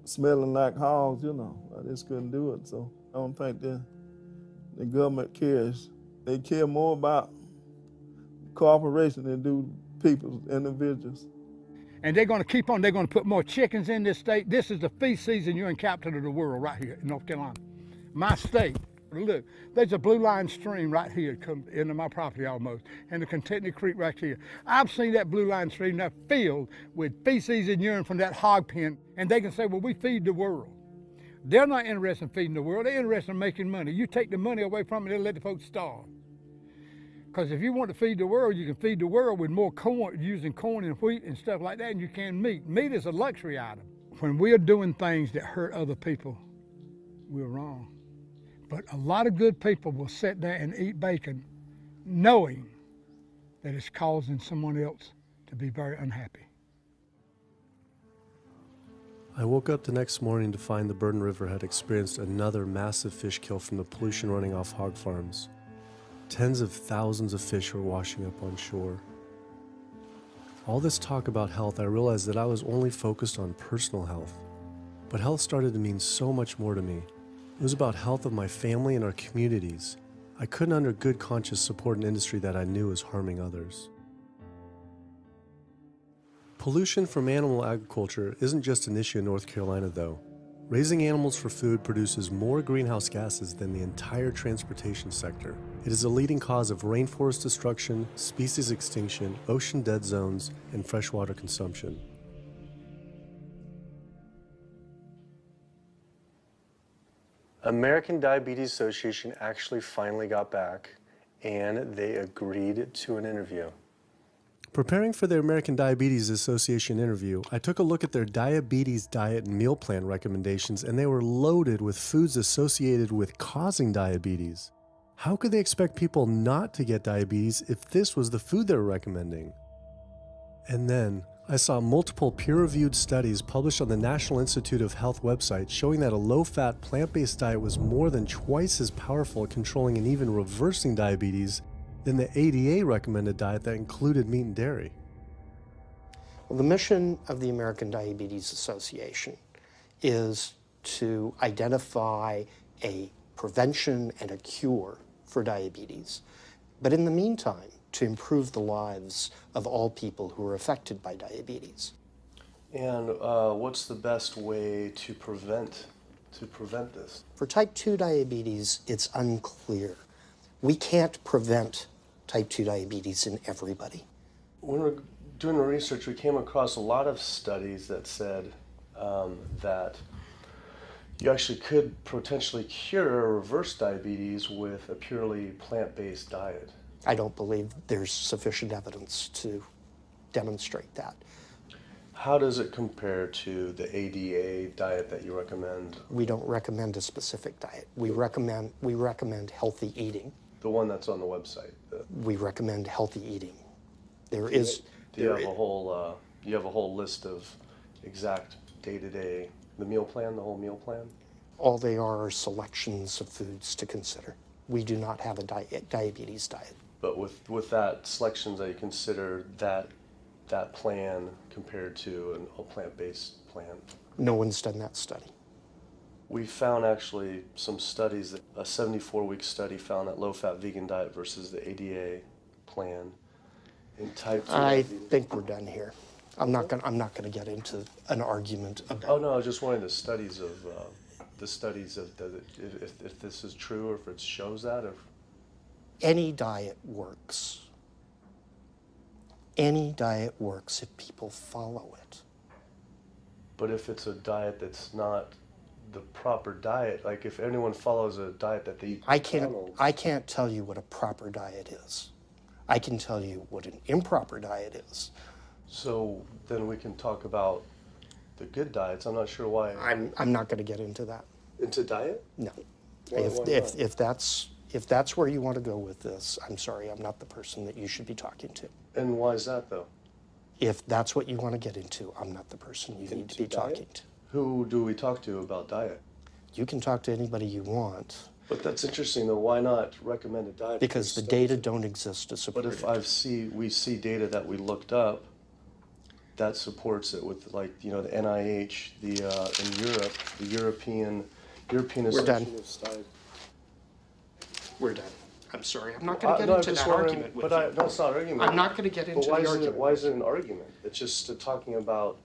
smelling like hogs, you know. I just couldn't do it. So I don't think the government cares. They care more about cooperation than do people, individuals. And they're going to keep on, they're going to put more chickens in this state. This is the feast season. You're in capital of the world right here in North Carolina. My state. Look, there's a blue line stream right here comes into my property almost, and the Contentney Creek right here. I've seen that blue line stream that filled with feces and urine from that hog pen, and they can say, well, we feed the world. They're not interested in feeding the world. They're interested in making money. You take the money away from it, they'll let the folks starve. Because if you want to feed the world, you can feed the world with more corn, using corn and wheat and stuff like that, and you can meat. Meat is a luxury item. When we're doing things that hurt other people, we're wrong. But a lot of good people will sit there and eat bacon knowing that it's causing someone else to be very unhappy. I woke up the next morning to find the Burden River had experienced another massive fish kill from the pollution running off hog farms. Tens of thousands of fish were washing up on shore. All this talk about health, I realized that I was only focused on personal health. But health started to mean so much more to me. It was about health of my family and our communities. I couldn't under good conscience support an industry that I knew was harming others. Pollution from animal agriculture isn't just an issue in North Carolina, though. Raising animals for food produces more greenhouse gases than the entire transportation sector. It is a leading cause of rainforest destruction, species extinction, ocean dead zones, and freshwater consumption. American Diabetes Association actually finally got back, and they agreed to an interview. Preparing for their American Diabetes Association interview, I took a look at their diabetes diet and meal plan recommendations, and they were loaded with foods associated with causing diabetes. How could they expect people not to get diabetes if this was the food they were recommending? And then, I saw multiple peer-reviewed studies published on the National Institute of Health website showing that a low-fat, plant-based diet was more than twice as powerful at controlling and even reversing diabetes than the ADA recommended diet that included meat and dairy. Well, the mission of the American Diabetes Association is to identify a prevention and a cure for diabetes, but in the meantime, to improve the lives of all people who are affected by diabetes. And what's the best way to prevent this? For type 2 diabetes, it's unclear. We can't prevent type 2 diabetes in everybody. When we were doing the research, we came across a lot of studies that said that you actually could potentially cure or reverse diabetes with a purely plant-based diet. I don't believe there's sufficient evidence to demonstrate that. How does it compare to the ADA diet that you recommend? We don't recommend a specific diet. We recommend healthy eating. The one that's on the website. We recommend healthy eating. Do you have a whole list of exact day-to-day, the meal plan, the whole meal plan? All they are selections of foods to consider. We do not have a diabetes diet. But with that selections, that you consider that plan compared to a plant-based plan? No one's done that study. We found actually some studies, that a 74-week study found that low-fat vegan diet versus the ADA plan in type 2 diabetes. I think we're done here. I'm not gonna get into an argument about. Oh no, I was just wondering the studies of if this is true or if it shows that. Any diet works. Any diet works if people follow it. But if it's a diet that's not the proper diet, like if anyone follows a diet that they eat I can't tell you what a proper diet is. I can tell you what an improper diet is. So then we can talk about the good diets. I'm not sure why. I'm not going to get into that. Into diet? No. Why not? If that's where you want to go with this, I'm sorry, I'm not the person that you should be talking to. And why is that, though? If that's what you want to get into, I'm not the person you need to be talking to. Who do we talk to about diet? You can talk to anybody you want. But that's interesting, though. Why not recommend a diet? Because the data don't exist to support it. But if we see data that we looked up that supports it with, like, you know, the NIH, in Europe, the European Association of Diet. We're done. I'm sorry. I'm not going to get into that argument with you. No, it's not an argument. I'm not going to get into the argument. Why is it an argument? It's just talking about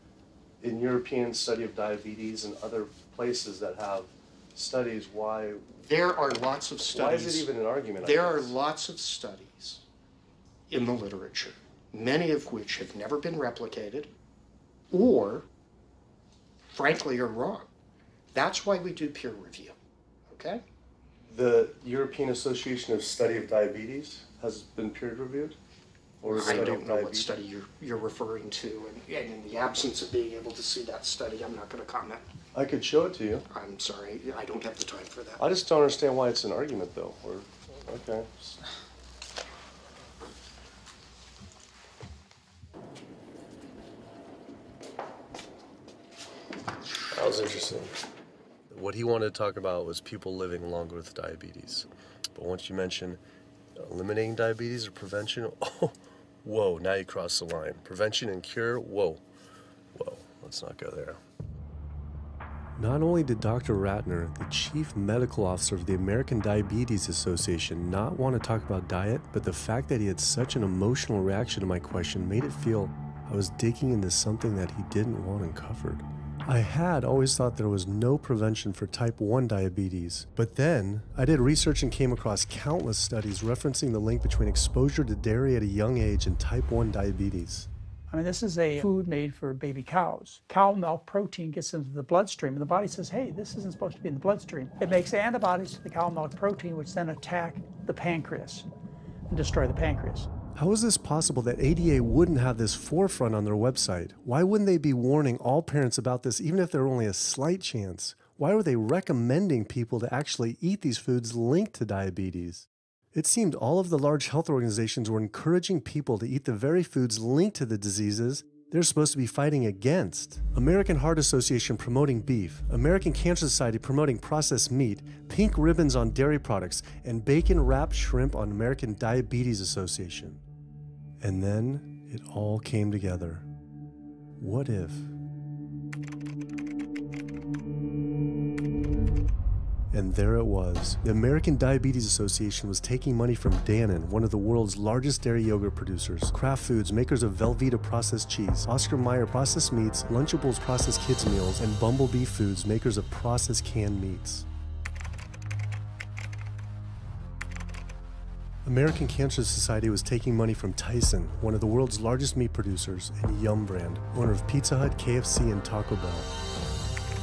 in European study of diabetes and other places that have studies, why... There are lots of studies. Why is it even an argument? There are lots of studies in the literature, many of which have never been replicated or, frankly, are wrong. That's why we do peer review, okay? The European Association of Study of Diabetes has been peer reviewed? Or I don't know what study you're referring to, and in the absence of being able to see that study, I'm not going to comment. I could show it to you. I'm sorry, I don't have the time for that. I just don't understand why it's an argument, though. Okay. That was interesting. What he wanted to talk about was people living longer with diabetes. But once you mention eliminating diabetes or prevention, oh, whoa, now you cross the line. Prevention and cure, whoa, let's not go there. Not only did Dr. Ratner, the chief medical officer of the American Diabetes Association, not want to talk about diet, but the fact that he had such an emotional reaction to my question made it feel I was digging into something that he didn't want uncovered. I had always thought there was no prevention for type 1 diabetes, but then I did research and came across countless studies referencing the link between exposure to dairy at a young age and type 1 diabetes. I mean, this is a food made for baby cows. Cow milk protein gets into the bloodstream, and the body says, hey, this isn't supposed to be in the bloodstream. It makes antibodies to the cow milk protein, which then attack the pancreas and destroy the pancreas. How is this possible that ADA wouldn't have this forefront on their website? Why wouldn't they be warning all parents about this, even if there were only a slight chance? Why were they recommending people to actually eat these foods linked to diabetes? It seemed all of the large health organizations were encouraging people to eat the very foods linked to the diseases they're supposed to be fighting against. American Heart Association promoting beef, American Cancer Society promoting processed meat, pink ribbons on dairy products, and bacon-wrapped shrimp on American Diabetes Association. And then it all came together. What if? And there it was. The American Diabetes Association was taking money from Dannon, one of the world's largest dairy yogurt producers, Kraft Foods, makers of Velveeta processed cheese, Oscar Mayer processed meats, Lunchables processed kids meals, and Bumblebee Foods, makers of processed canned meats. American Cancer Society was taking money from Tyson, one of the world's largest meat producers, and Yum Brand, owner of Pizza Hut, KFC, and Taco Bell.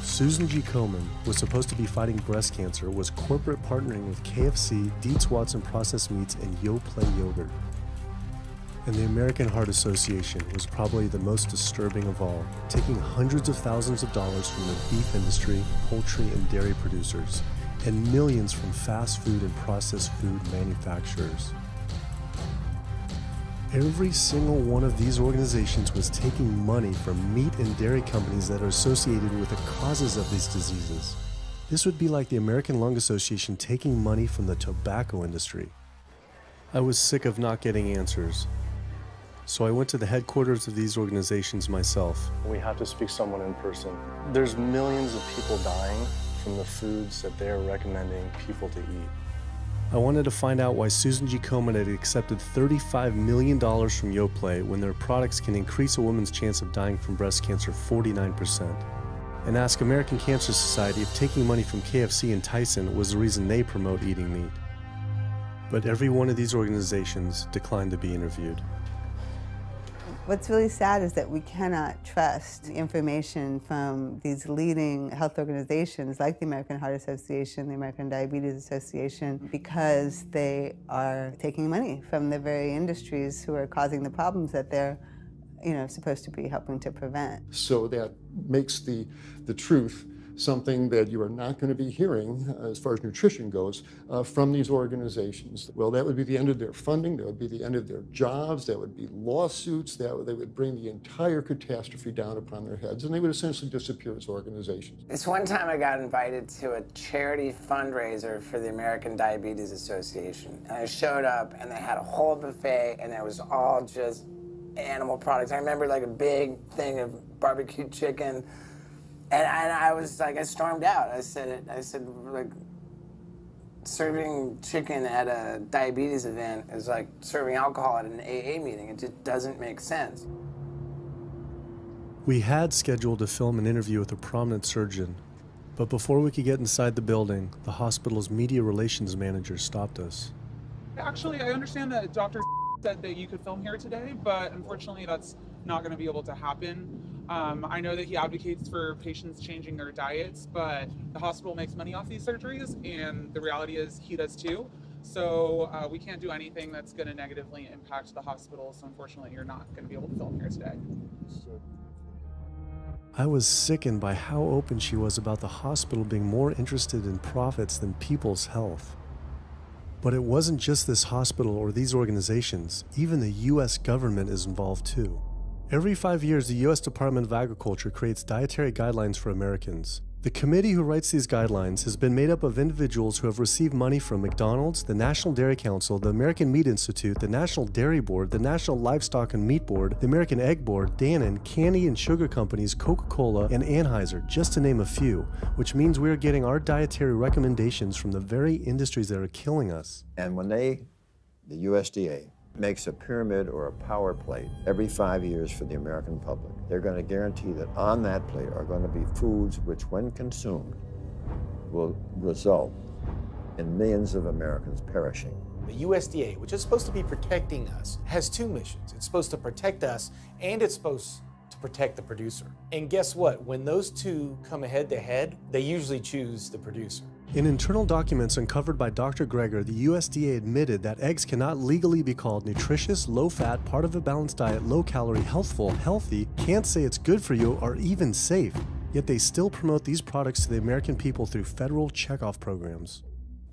Susan G. Komen was supposed to be fighting breast cancer, was corporate partnering with KFC, Dietz Watson Processed Meats, and Yoplait Yogurt. And the American Heart Association was probably the most disturbing of all, taking hundreds of thousands of dollars from the beef industry, poultry, and dairy producers, and millions from fast food and processed food manufacturers. Every single one of these organizations was taking money from meat and dairy companies that are associated with the causes of these diseases. This would be like the American Lung Association taking money from the tobacco industry. I was sick of not getting answers, so I went to the headquarters of these organizations myself. We have to speak to someone in person. There's millions of people dying from the foods that they're recommending people to eat. I wanted to find out why Susan G. Komen had accepted $35 million from Yoplait when their products can increase a woman's chance of dying from breast cancer 49%. And ask American Cancer Society if taking money from KFC and Tyson was the reason they promote eating meat. But every one of these organizations declined to be interviewed. What's really sad is that we cannot trust information from these leading health organizations like the American Heart Association, the American Diabetes Association, because they are taking money from the very industries who are causing the problems that they're supposed to be helping to prevent. So that makes the truth something that you are not going to be hearing, as far as nutrition goes, from these organizations. Well, that would be the end of their funding, that would be the end of their jobs, that would be lawsuits, they would bring the entire catastrophe down upon their heads, and they would essentially disappear as organizations. This one time I got invited to a charity fundraiser for the American Diabetes Association. And I showed up, and they had a whole buffet, and it was all just animal products. I remember like a big thing of barbecue chicken. And I was like, I stormed out. I said, like, serving chicken at a diabetes event is like serving alcohol at an AA meeting. It just doesn't make sense. We had scheduled to film an interview with a prominent surgeon, but before we could get inside the building, the hospital's media relations manager stopped us. Actually, I understand that Dr. said that you could film here today, but unfortunately that's not going to be able to happen. I know that he advocates for patients changing their diets, but the hospital makes money off these surgeries, and the reality is he does too. So we can't do anything that's going to negatively impact the hospital, so unfortunately you're not going to be able to film here today. I was sickened by how open she was about the hospital being more interested in profits than people's health. But it wasn't just this hospital or these organizations. Even the US government is involved too. Every 5 years, the U.S. Department of Agriculture creates dietary guidelines for Americans. The committee who writes these guidelines has been made up of individuals who have received money from McDonald's, the National Dairy Council, the American Meat Institute, the National Dairy Board, the National Livestock and Meat Board, the American Egg Board, Dannon, candy and sugar companies, Coca-Cola, and Anheuser, just to name a few, which means we are getting our dietary recommendations from the very industries that are killing us. And when the USDA, makes a pyramid or a power plate every 5 years for the American public, they're going to guarantee that on that plate are going to be foods which, when consumed, will result in millions of Americans perishing. The USDA, which is supposed to be protecting us, has two missions. It's supposed to protect us, and it's supposed to protect the producer. And guess what? When those two come head to head, they usually choose the producer. In internal documents uncovered by Dr. Greger, the USDA admitted that eggs cannot legally be called nutritious, low-fat, part of a balanced diet, low-calorie, healthful, healthy, can't say it's good for you, or even safe. Yet they still promote these products to the American people through federal checkoff programs.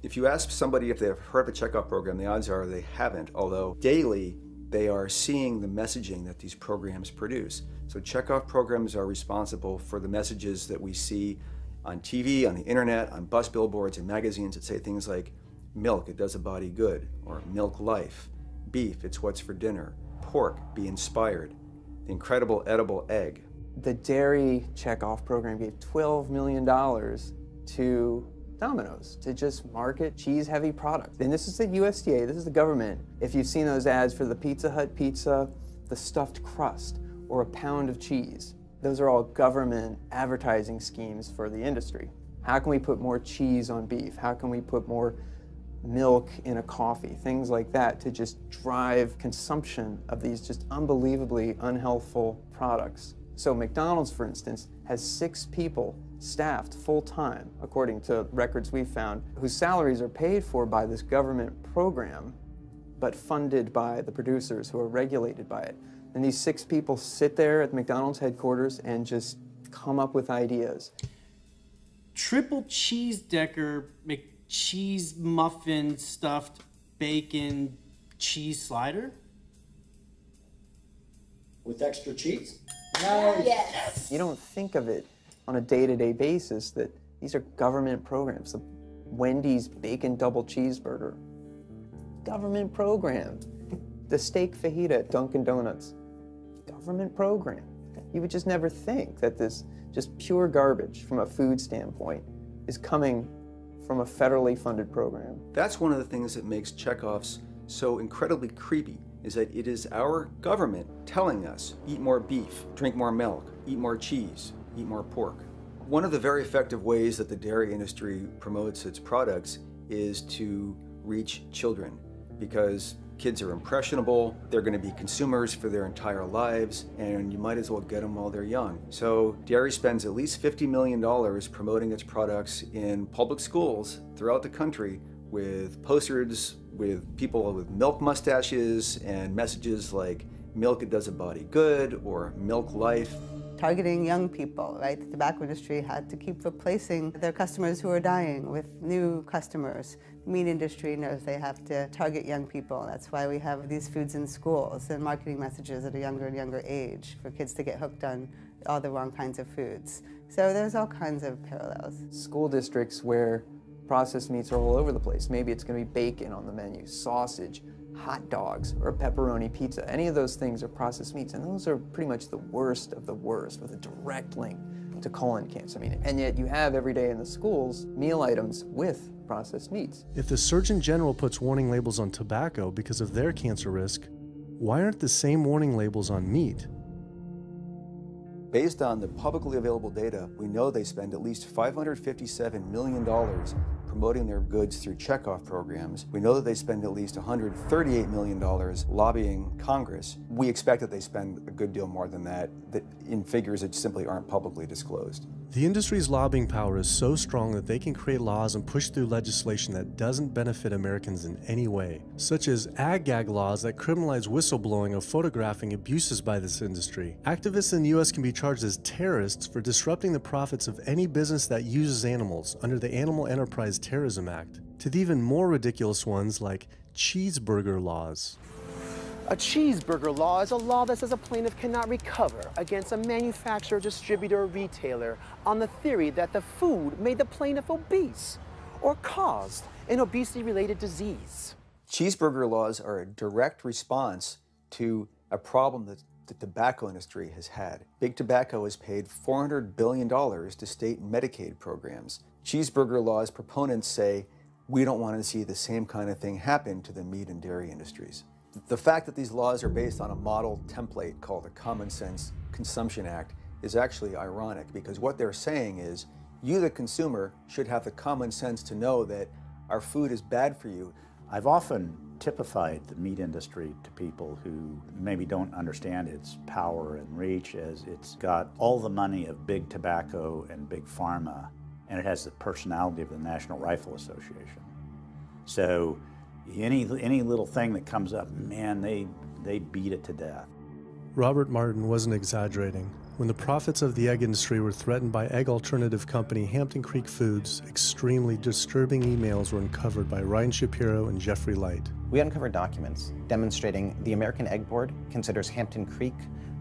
If you ask somebody if they've heard of a checkoff program, the odds are they haven't, although daily they are seeing the messaging that these programs produce. So checkoff programs are responsible for the messages that we see on TV, on the internet, on bus billboards and magazines that say things like, milk, it does a body good, or milk life, beef, it's what's for dinner, pork, be inspired, the incredible edible egg. The dairy checkoff program gave $12 million to Domino's to just market cheese-heavy products. And this is the USDA, this is the government. If you've seen those ads for the Pizza Hut pizza, the stuffed crust, or a pound of cheese, those are all government advertising schemes for the industry. How can we put more cheese on beef? How can we put more milk in a coffee? Things like that to just drive consumption of these just unbelievably unhealthful products. So McDonald's, for instance, has 6 people staffed full-time, according to records we've found, whose salaries are paid for by this government program, but funded by the producers who are regulated by it. And these 6 people sit there at McDonald's headquarters and just come up with ideas. Triple cheese decker McCheese muffin stuffed bacon cheese slider? With extra cheese? Nice. Yes. You don't think of it on a day-to-day basis that these are government programs. The Wendy's bacon double cheeseburger, government program. The steak fajita at Dunkin' Donuts, government program. You would just never think that this just pure garbage from a food standpoint is coming from a federally funded program. That's one of the things that makes checkoffs so incredibly creepy, is that it is our government telling us, eat more beef, drink more milk, eat more cheese, eat more pork. One of the very effective ways that the dairy industry promotes its products is to reach children. because kids are impressionable, they're going to be consumers for their entire lives, and you might as well get them while they're young. So dairy spends at least $50 million promoting its products in public schools throughout the country with posters with people with milk mustaches and messages like milk does a body good or milk life. Targeting young people, right? The tobacco industry had to keep replacing their customers who are dying with new customers. The meat industry knows they have to target young people. That's why we have these foods in schools and marketing messages at a younger and younger age for kids to get hooked on all the wrong kinds of foods. So there's all kinds of parallels. School districts where processed meats are all over the place. Maybe it's going to be bacon on the menu, sausage, hot dogs, or a pepperoni pizza. Any of those things are processed meats, and those are pretty much the worst of the worst with a direct link to colon cancer. And yet you have every day in the schools meal items with processed meats. If the Surgeon General puts warning labels on tobacco because of their cancer risk, why aren't the same warning labels on meat? Based on the publicly available data, we know they spend at least $557 million promoting their goods through checkoff programs. We know that they spend at least $138 million lobbying Congress. We expect that they spend a good deal more than that in figures that simply aren't publicly disclosed. The industry's lobbying power is so strong that they can create laws and push through legislation that doesn't benefit Americans in any way, such as ag-gag laws that criminalize whistleblowing or photographing abuses by this industry. Activists in the U.S. can be charged as terrorists for disrupting the profits of any business that uses animals under the Animal Enterprise Terrorism Act, to the even more ridiculous ones like cheeseburger laws. A cheeseburger law is a law that says a plaintiff cannot recover against a manufacturer, distributor, or retailer on the theory that the food made the plaintiff obese or caused an obesity-related disease. Cheeseburger laws are a direct response to a problem that the tobacco industry has had. Big Tobacco has paid $400 billion to state Medicaid programs. Cheeseburger laws proponents say, we don't want to see the same kind of thing happen to the meat and dairy industries. The fact that these laws are based on a model template called the Common Sense Consumption Act is actually ironic, because what they're saying is you, the consumer, should have the common sense to know that our food is bad for you. I've often typified the meat industry to people who maybe don't understand its power and reach, as it's got all the money of big tobacco and big pharma, and it has the personality of the National Rifle Association. So any little thing that comes up, man, they beat it to death. Robert Martin wasn't exaggerating. When the profits of the egg industry were threatened by egg alternative company Hampton Creek Foods, extremely disturbing emails were uncovered by Ryan Shapiro and Jeffrey Light. We uncovered documents demonstrating the American Egg Board considers Hampton Creek,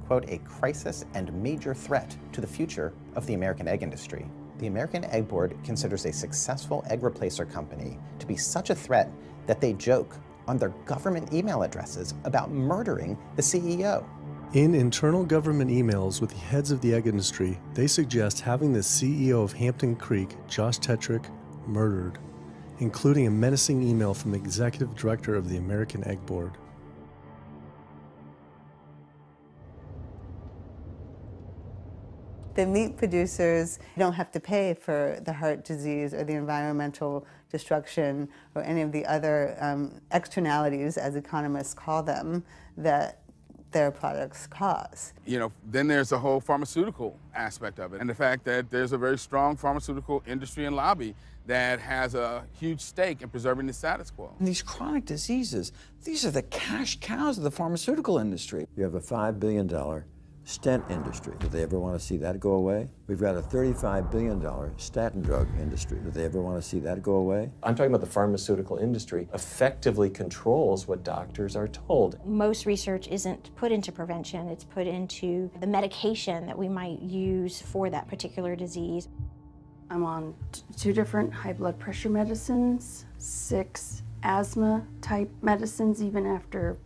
quote, a crisis and major threat to the future of the American egg industry. The American Egg Board considers a successful egg replacer company to be such a threat that they joke on their government email addresses about murdering the CEO. In internal government emails with the heads of the egg industry, they suggest having the CEO of Hampton Creek, Josh Tetrick, murdered, including a menacing email from the executive director of the American Egg Board. The meat producers don't have to pay for the heart disease or the environmental destruction or any of the other externalities, as economists call them, that their products cause. You know, then there's the whole pharmaceutical aspect of it, and the fact that there's a very strong pharmaceutical industry and lobby that has a huge stake in preserving the status quo. And these chronic diseases, these are the cash cows of the pharmaceutical industry. You have a $5 billion stent industry. Do they ever want to see that go away? We've got a $35 billion statin drug industry. Do they ever want to see that go away? I'm talking about the pharmaceutical industry effectively controls what doctors are told. Most research isn't put into prevention, it's put into the medication that we might use for that particular disease. I'm on 2 different high blood pressure medicines, 6 asthma type medicines, even after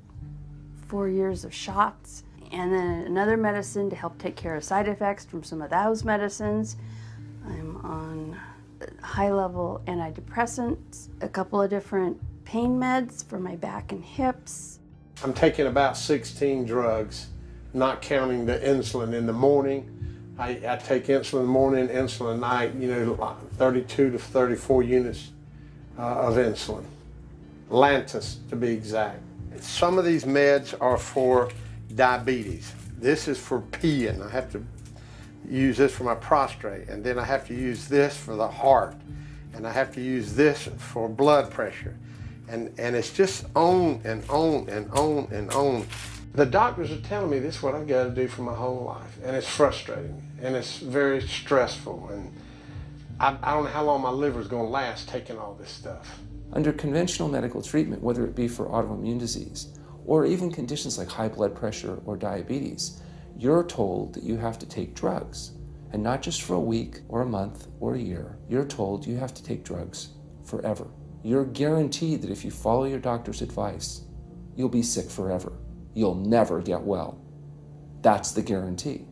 4 years of shots. And then another medicine to help take care of side effects from some of those medicines. I'm on high-level antidepressants, a couple of different pain meds for my back and hips. I'm taking about 16 drugs, not counting the insulin in the morning. I take insulin in the morning, insulin at night, you know, 32 to 34 units of insulin. Lantus to be exact. Some of these meds are for diabetes. This is for peeing. I have to use this for my prostate, and then I have to use this for the heart, and I have to use this for blood pressure. And it's just on and on and on and on. The doctors are telling me this is what I've got to do for my whole life, and it's frustrating, and it's very stressful, and I don't know how long my liver is going to last taking all this stuff. Under conventional medical treatment, whether it be for autoimmune disease or even conditions like high blood pressure or diabetes, you're told that you have to take drugs, and not just for a week or a month or a year. You're told you have to take drugs forever. You're guaranteed that if you follow your doctor's advice, you'll be sick forever. You'll never get well. That's the guarantee.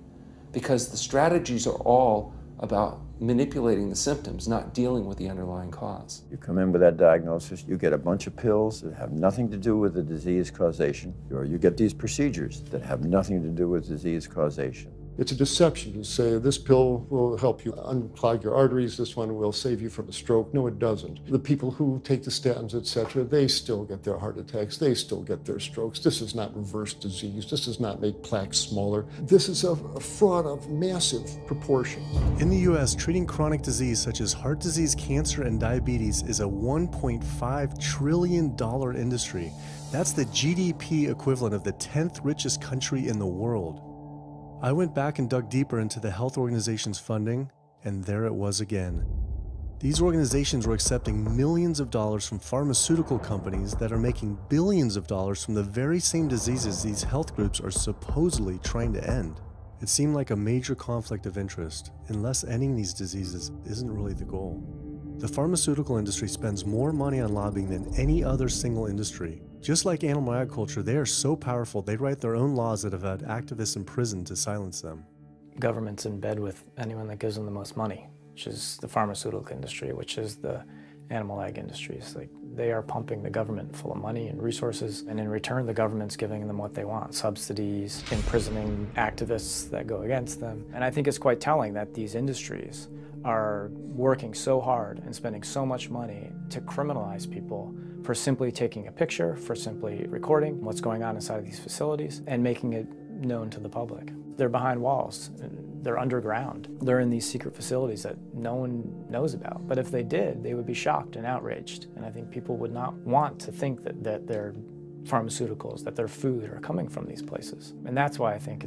Because the strategies are all about manipulating the symptoms, not dealing with the underlying cause. You come in with that diagnosis, you get a bunch of pills that have nothing to do with the disease causation, or you get these procedures that have nothing to do with disease causation. It's a deception to say this pill will help you unclog your arteries, this one will save you from a stroke. No, it doesn't. The people who take the statins, etc., they still get their heart attacks, they still get their strokes. This does not reverse disease. This does not make plaques smaller. This is a fraud of massive proportions. In the US, treating chronic disease such as heart disease, cancer, and diabetes is a $1.5 trillion industry. That's the GDP equivalent of the 10th richest country in the world. I went back and dug deeper into the health organization's funding, and there it was again. These organizations were accepting millions of dollars from pharmaceutical companies that are making billions of dollars from the very same diseases these health groups are supposedly trying to end. It seemed like a major conflict of interest, unless ending these diseases isn't really the goal. The pharmaceutical industry spends more money on lobbying than any other single industry. Just like animal agriculture, they are so powerful they write their own laws that have had activists imprisoned to silence them. Government's in bed with anyone that gives them the most money, which is the pharmaceutical industry, which is the animal ag industries. Like, they are pumping the government full of money and resources, and in return the government's giving them what they want: subsidies, imprisoning activists that go against them. And I think it's quite telling that these industries are working so hard and spending so much money to criminalize people for simply taking a picture, for simply recording what's going on inside of these facilities and making it known to the public. They're behind walls, they're underground, they're in these secret facilities that no one knows about. But if they did, they would be shocked and outraged. And I think people would not want to think that their pharmaceuticals, that their food are coming from these places. And that's why I think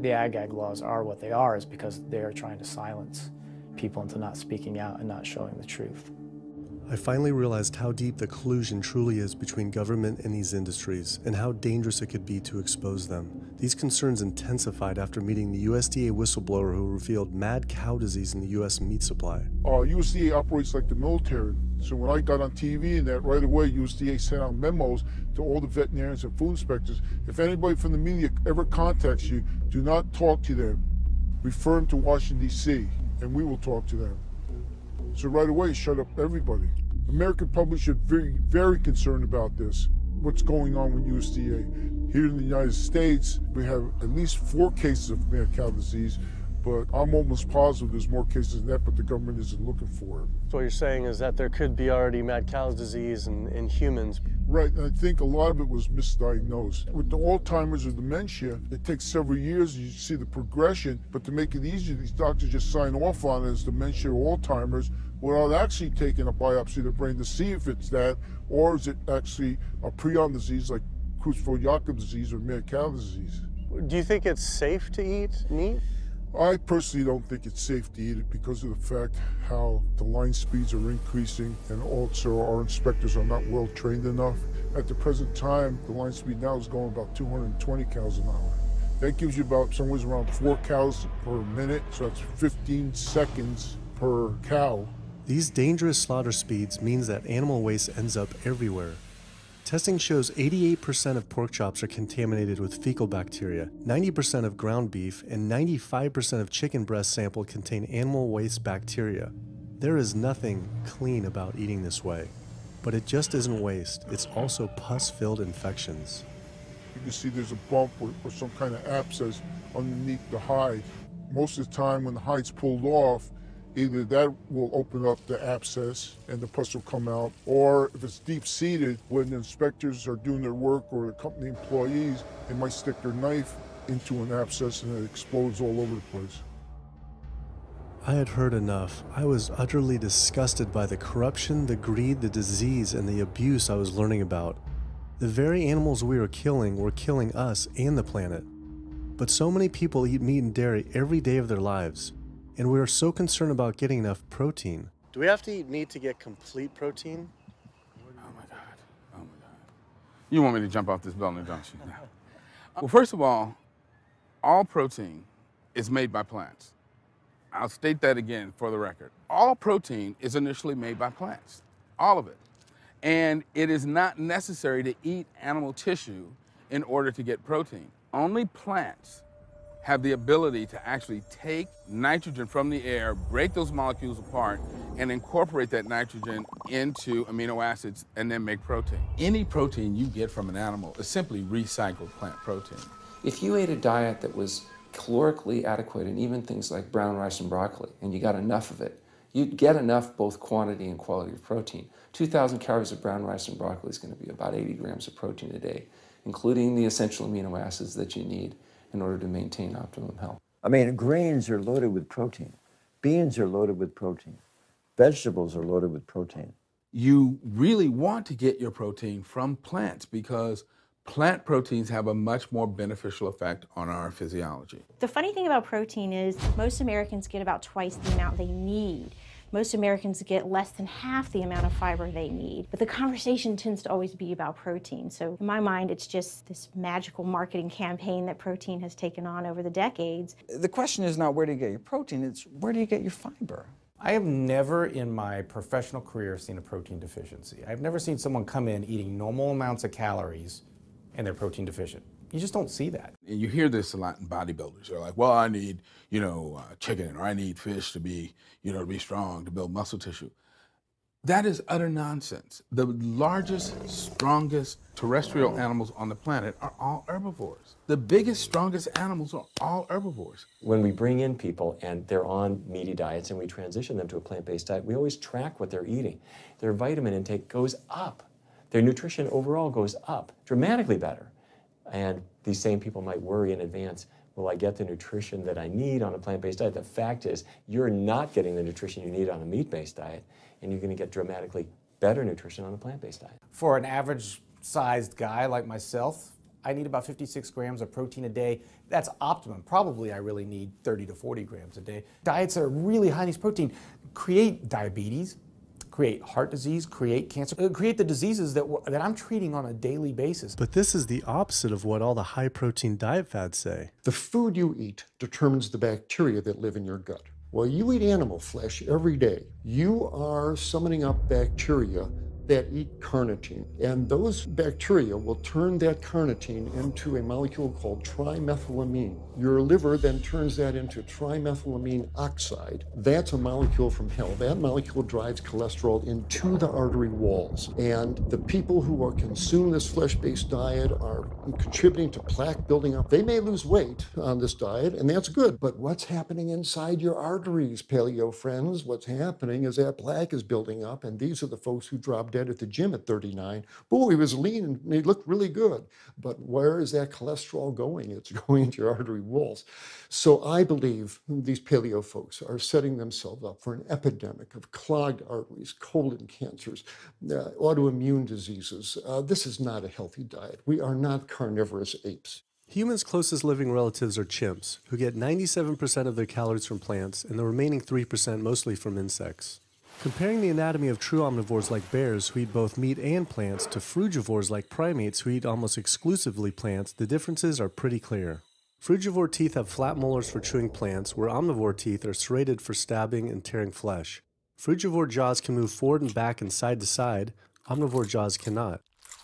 the ag laws are what they are, is because they are trying to silence people into not speaking out and not showing the truth. I finally realized how deep the collusion truly is between government and these industries, and how dangerous it could be to expose them. These concerns intensified after meeting the USDA whistleblower who revealed mad cow disease in the US meat supply. USDA operates like the military. So when I got on TV and that, right away USDA sent out memos to all the veterinarians and food inspectors. If anybody from the media ever contacts you, do not talk to them. Refer them to Washington, D.C., and we will talk to them. So right away, shut up everybody. American public should be very concerned about this, what's going on with USDA. Here in the United States, we have at least 4 cases of mad cow disease, but I'm almost positive there's more cases than that, but the government isn't looking for it. So what you're saying is that there could be already mad cow disease in humans. Right, and I think a lot of it was misdiagnosed. With the Alzheimer's or dementia, it takes several years, you see the progression, but to make it easier, these doctors just sign off on it as dementia or Alzheimer's without actually taking a biopsy of the brain to see if it's that, or is it actually a prion disease like Creutzfeldt-Jakob disease or mad cow disease. Do you think it's safe to eat meat? I personally don't think it's safe to eat it because of the fact how the line speeds are increasing, and also our inspectors are not well trained enough. At the present time, the line speed now is going about 220 cows an hour. That gives you about somewhere around 4 cows per minute, so that's 15 seconds per cow. These dangerous slaughter speeds means that animal waste ends up everywhere. Testing shows 88% of pork chops are contaminated with fecal bacteria, 90% of ground beef, and 95% of chicken breast sample contain animal waste bacteria. There is nothing clean about eating this way. But it just isn't waste, it's also pus-filled infections. You can see there's a bump or some kind of abscess underneath the hide. Most of the time when the hide's pulled off, Either that will open up the abscess and the pus will come out, or if it's deep-seated, when the inspectors are doing their work or the company employees, they might stick their knife into an abscess and it explodes all over the place. I had heard enough. I was utterly disgusted by the corruption, the greed, the disease, and the abuse I was learning about. The very animals we were killing us and the planet. But so many people eat meat and dairy every day of their lives, and we are so concerned about getting enough protein. Do we have to eat meat to get complete protein? Oh my God, oh my God. You want me to jump off this building, don't you? Well, first of all protein is made by plants. I'll state that again for the record. All protein is initially made by plants, all of it. And it is not necessary to eat animal tissue in order to get protein. Only plants have the ability to actually take nitrogen from the air, break those molecules apart, and incorporate that nitrogen into amino acids and then make protein. Any protein you get from an animal is simply recycled plant protein. If you ate a diet that was calorically adequate, and even things like brown rice and broccoli, and you got enough of it, you'd get enough both quantity and quality of protein. 2,000 calories of brown rice and broccoli is going to be about 80 grams of protein a day, including the essential amino acids that you need in order to maintain optimum health. I mean, grains are loaded with protein. Beans are loaded with protein. Vegetables are loaded with protein. You really want to get your protein from plants because plant proteins have a much more beneficial effect on our physiology. The funny thing about protein is most Americans get about twice the amount they need. Most Americans get less than half the amount of fiber they need. But the conversation tends to always be about protein. So in my mind, it's just this magical marketing campaign that protein has taken on over the decades. The question is not where do you get your protein, it's where do you get your fiber? I have never in my professional career seen a protein deficiency. I've never seen someone come in eating normal amounts of calories and they're protein deficient. You just don't see that. And you hear this a lot in bodybuilders. They're like, well, I need, chicken, or I need fish to be, to be strong, to build muscle tissue. That is utter nonsense. The largest, strongest terrestrial animals on the planet are all herbivores. The biggest, strongest animals are all herbivores. When we bring in people and they're on meaty diets and we transition them to a plant-based diet, we always track what they're eating. Their vitamin intake goes up. Their nutrition overall goes up, dramatically better. And these same people might worry in advance, will I get the nutrition that I need on a plant-based diet? The fact is, you're not getting the nutrition you need on a meat-based diet, and you're going to get dramatically better nutrition on a plant-based diet. For an average-sized guy like myself, I need about 56 grams of protein a day. That's optimum. Probably I really need 30 to 40 grams a day. Diets that are really high in these protein create diabetes, create heart disease, create cancer, create the diseases that I'm treating on a daily basis. But this is the opposite of what all the high-protein diet fads say. The food you eat determines the bacteria that live in your gut. Well, you eat animal flesh every day. You are summoning up bacteria that eat carnitine. And those bacteria will turn that carnitine into a molecule called trimethylamine. Your liver then turns that into trimethylamine oxide. That's a molecule from hell. That molecule drives cholesterol into the artery walls. And the people who are consuming this flesh-based diet are contributing to plaque building up. They may lose weight on this diet, and that's good. But what's happening inside your arteries, paleo friends? What's happening is that plaque is building up, and these are the folks who drop dead at the gym at 39. Boy, he was lean and he looked really good. But where is that cholesterol going? It's going into your artery walls. So I believe these paleo folks are setting themselves up for an epidemic of clogged arteries, colon cancers, autoimmune diseases. This is not a healthy diet. We are not carnivorous apes. Humans' closest living relatives are chimps, who get 97% of their calories from plants and the remaining 3% mostly from insects. Comparing the anatomy of true omnivores like bears, who eat both meat and plants, to frugivores like primates, who eat almost exclusively plants, the differences are pretty clear. Frugivore teeth have flat molars for chewing plants, where omnivore teeth are serrated for stabbing and tearing flesh. Frugivore jaws can move forward and back and side to side. Omnivore jaws cannot.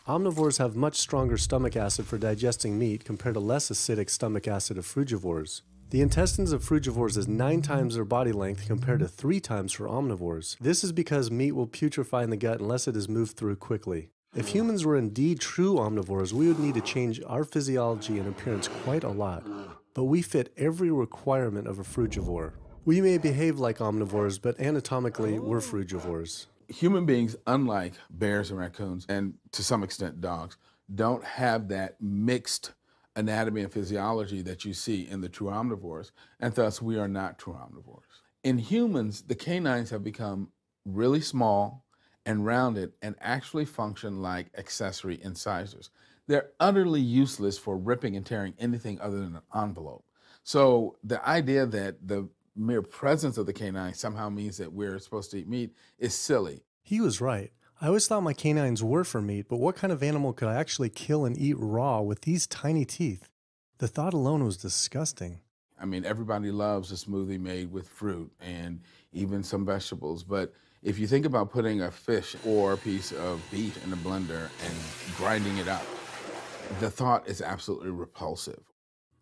Omnivores have much stronger stomach acid for digesting meat compared to less acidic stomach acid of frugivores. The intestines of frugivores is 9 times their body length compared to 3 times for omnivores. This is because meat will putrefy in the gut unless it is moved through quickly. If humans were indeed true omnivores, we would need to change our physiology and appearance quite a lot. But we fit every requirement of a frugivore. We may behave like omnivores, but anatomically, we're frugivores. Human beings, unlike bears and raccoons, and to some extent dogs, don't have that mixed anatomy and physiology that you see in the true omnivores, and thus we are not true omnivores. In humans, the canines have become really small and rounded and actually function like accessory incisors. They're utterly useless for ripping and tearing anything other than an envelope. So the idea that the mere presence of the canine somehow means that we're supposed to eat meat is silly. He was right. I always thought my canines were for meat, but what kind of animal could I actually kill and eat raw with these tiny teeth? The thought alone was disgusting. I mean, everybody loves a smoothie made with fruit and even some vegetables, but if you think about putting a fish or a piece of beef in a blender and grinding it up, the thought is absolutely repulsive.